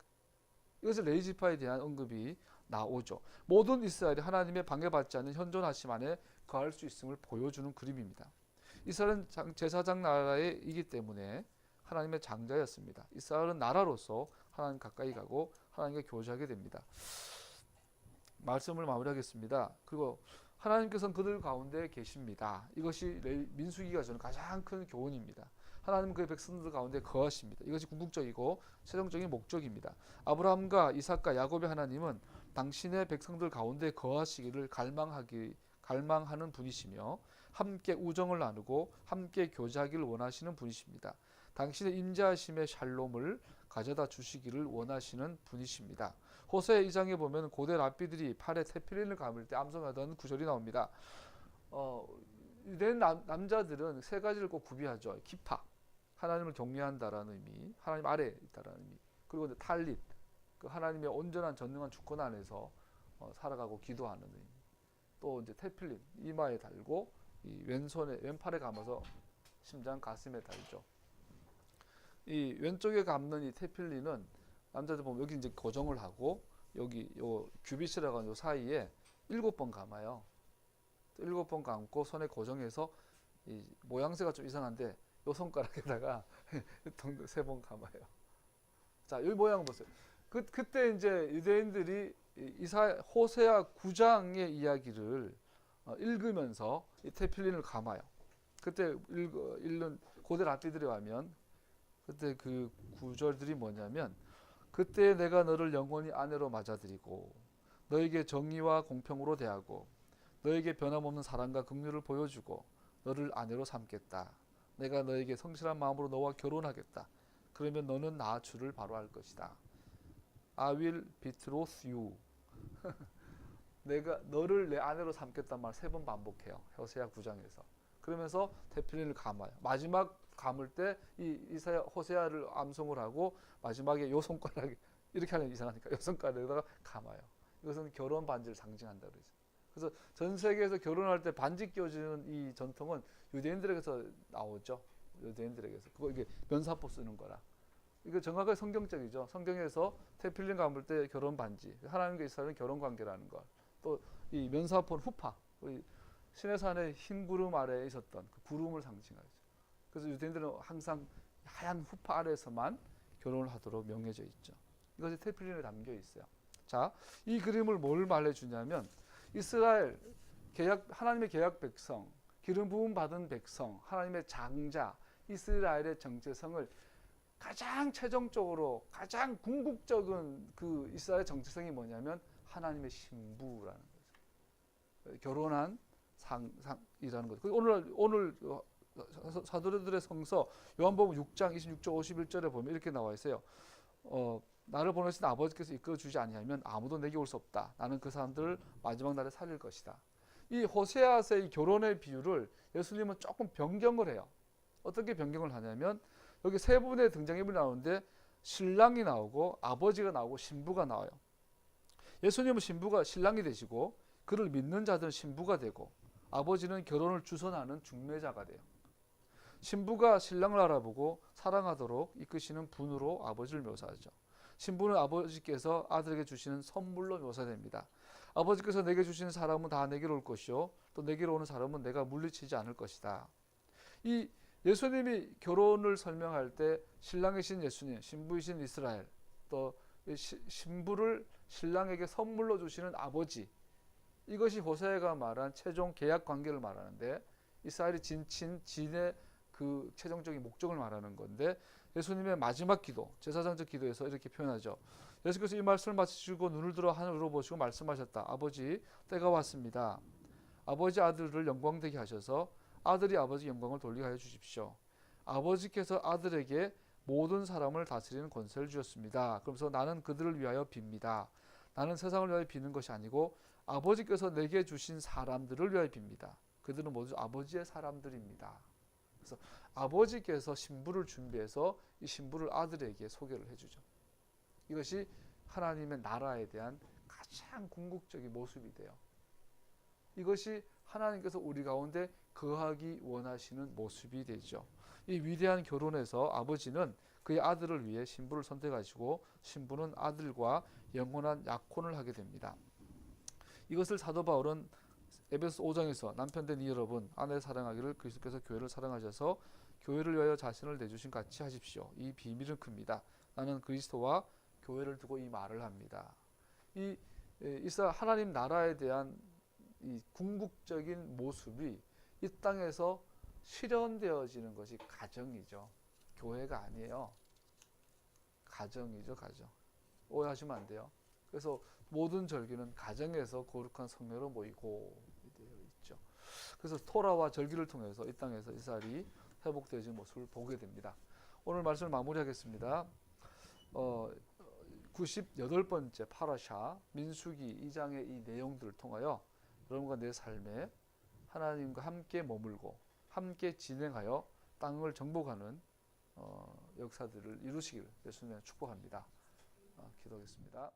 이것을 레위지파에 대한 언급이 나오죠. 모든 이스라엘이 하나님의 방해받지 않는 현존하심 안에 거할 수 있음을 보여주는 그림입니다. 이스라엘은 제사장 나라이기 때문에 하나님의 장자였습니다. 이스라엘은 나라로서 하나님 가까이 가고 하나님과 교제하게 됩니다. 말씀을 마무리하겠습니다. 그리고 하나님께서는 그들 가운데 계십니다. 이것이 민수기가 주는 가장 큰 교훈입니다. 하나님은 그의 백성들 가운데 거하십니다. 이것이 궁극적이고 최종적인 목적입니다. 아브라함과 이삭과 야곱의 하나님은 당신의 백성들 가운데 거하시기를 갈망하는 분이시며 함께 우정을 나누고 함께 교제하기를 원하시는 분이십니다. 당신의 임재하심의 샬롬을 가져다 주시기를 원하시는 분이십니다. 호세 2장에 보면 고대 랍비들이 팔에 테필린을 감을 때 암송하던 구절이 나옵니다. 유대인 남자들은 세 가지를 꼭 구비하죠. 키파, 하나님을 경외한다라는 의미, 하나님 아래에 있다라는 의미, 그리고 탈릿, 그 하나님의 온전한 전능한 주권 안에서 살아가고 기도하는 의미, 또 이제 테필린, 이마에 달고 이 왼팔에 감아서 심장 가슴에 달죠. 이 왼쪽에 감는 이 테필린은 남자들 보면 여기 이제 고정을 하고 여기 요 규빗이라고 하는 요 사이에 7번 감아요. 7번 감고 손에 고정해서 이 모양새가 좀 이상한데 요 손가락에다가 3번 감아요. 자, 이 모양 보세요. 그때 이제 유대인들이 호세아 9장의 이야기를 읽으면서 이 테필린을 감아요. 그때 읽는 고대 랍비들에 가면 그때 그 구절들이 뭐냐면, 그때 내가 너를 영원히 아내로 맞아들이고 너에게 정의와 공평으로 대하고 너에게 변함없는 사랑과 긍휼을 보여주고 너를 아내로 삼겠다. 내가 너에게 성실한 마음으로 너와 결혼하겠다. 그러면 너는 나 주를 바로 알 것이다. I will betroth you. 내가 너를 내 아내로 삼겠단 말 3번 반복해요. 호세아 9장에서. 그러면서 테필린을 감아요. 마지막 감을 때 이 호세아를 암송을 하고 마지막에 요 손가락 이렇게 하면 이상하니까 요 손가락에다가 감아요. 이것은 결혼 반지를 상징한다 그러죠. 그래서 전 세계에서 결혼할 때 반지 끼워주는 이 전통은 유대인들에게서 나오죠. 유대인들에게서. 그거 이게 면사포 쓰는 거라. 이거 정확하게 성경적이죠. 성경에서 테필린 감을 때 결혼 반지, 하나님과 이스라엘은 결혼 관계라는 것. 또 이 면사포는 후파, 시내산의 흰 구름 아래에 있었던 그 구름을 상징하죠. 그래서 유대인들은 항상 하얀 후파 아래에서만 결혼을 하도록 명해져 있죠. 이것이 테필린에 담겨 있어요. 자, 이 그림을 뭘 말해주냐면, 이스라엘 하나님의 계약 백성, 기름 부음 받은 백성, 하나님의 장자 이스라엘의 정체성을 가장 최종적으로 가장 궁극적인 그 이스라엘 정체성이 뭐냐면 하나님의 신부라는 거죠. 결혼한 상이라는 거죠. 오늘 사도들의 성서 요한복음 6장 26절 51절에 보면 이렇게 나와 있어요. 나를 보내신 아버지께서 이끌어 주지 아니하면 아무도 내게 올 수 없다. 나는 그 사람들을 마지막 날에 살릴 것이다. 이 호세아서의 결혼의 비유를 예수님은 조금 변경을 해요. 어떻게 변경을 하냐면, 여기 세 분의 등장인물이 나오는데 신랑이 나오고 아버지가 나오고 신부가 나와요. 예수님은 신랑이 되시고 그를 믿는 자들은 신부가 되고 아버지는 결혼을 주선하는 중매자가 돼요. 신부가 신랑을 알아보고 사랑하도록 이끄시는 분으로 아버지를 묘사하죠. 신부는 아버지께서 아들에게 주시는 선물로 묘사됩니다. 아버지께서 내게 주시는 사람은 다 내게로 올 것이요 또 내게로 오는 사람은 내가 물리치지 않을 것이다. 이 예수님이 결혼을 설명할 때 신랑이신 예수님, 신부이신 이스라엘, 또 신부를 신랑에게 선물로 주시는 아버지, 이것이 호세아가 말한 최종 계약 관계를 말하는데, 이스라엘이 진의 그 최종적인 목적을 말하는 건데, 예수님의 마지막 기도, 제사장적 기도에서 이렇게 표현하죠. 예수께서 이 말씀을 마치시고 눈을 들어 하늘으로 보시고 말씀하셨다. 아버지, 때가 왔습니다. 아버지 아들을 영광되게 하셔서 아들이 아버지 영광을 돌리게 하여 주십시오. 아버지께서 아들에게 모든 사람을 다스리는 권세를 주셨습니다. 그러면서 나는 그들을 위하여 빕니다. 나는 세상을 위하여 비는 것이 아니고 아버지께서 내게 주신 사람들을 위하여 빕니다. 그들은 모두 아버지의 사람들입니다. 그래서 아버지께서 신부를 준비해서 이 신부를 아들에게 소개를 해주죠. 이것이 하나님의 나라에 대한 가장 궁극적인 모습이 돼요. 이것이 하나님께서 우리 가운데 거하기 원하시는 모습이 되죠. 이 위대한 결혼에서 아버지는 그의 아들을 위해 신부를 선택하시고 신부는 아들과 영원한 약혼을 하게 됩니다. 이것을 사도 바울은 에베소 5장에서 남편 된 이 여러분 아내 사랑하기를 그리스도께서 교회를 사랑하셔서 교회를 위하여 자신을 내주신 같이 하십시오. 이 비밀은 큽니다. 나는 그리스도와 교회를 두고 이 말을 합니다. 이 하나님 나라에 대한 이 궁극적인 모습이 이 땅에서 실현되어지는 것이 가정이죠. 교회가 아니에요. 가정이죠, 가정. 오해하시면 안 돼요. 그래서 모든 절기는 가정에서 거룩한 성회로 모이고 되어 있죠. 그래서 토라와 절기를 통해서 이 땅에서 이스라엘이 회복되어진 모습을 보게 됩니다. 오늘 말씀을 마무리하겠습니다. 98번째 파라샤 민수기 2장의 이 내용들을 통하여 여러분과 내 삶에 하나님과 함께 머물고 함께 진행하여 땅을 정복하는 역사들을 이루시길 예수님의 축복합니다. 기도하겠습니다.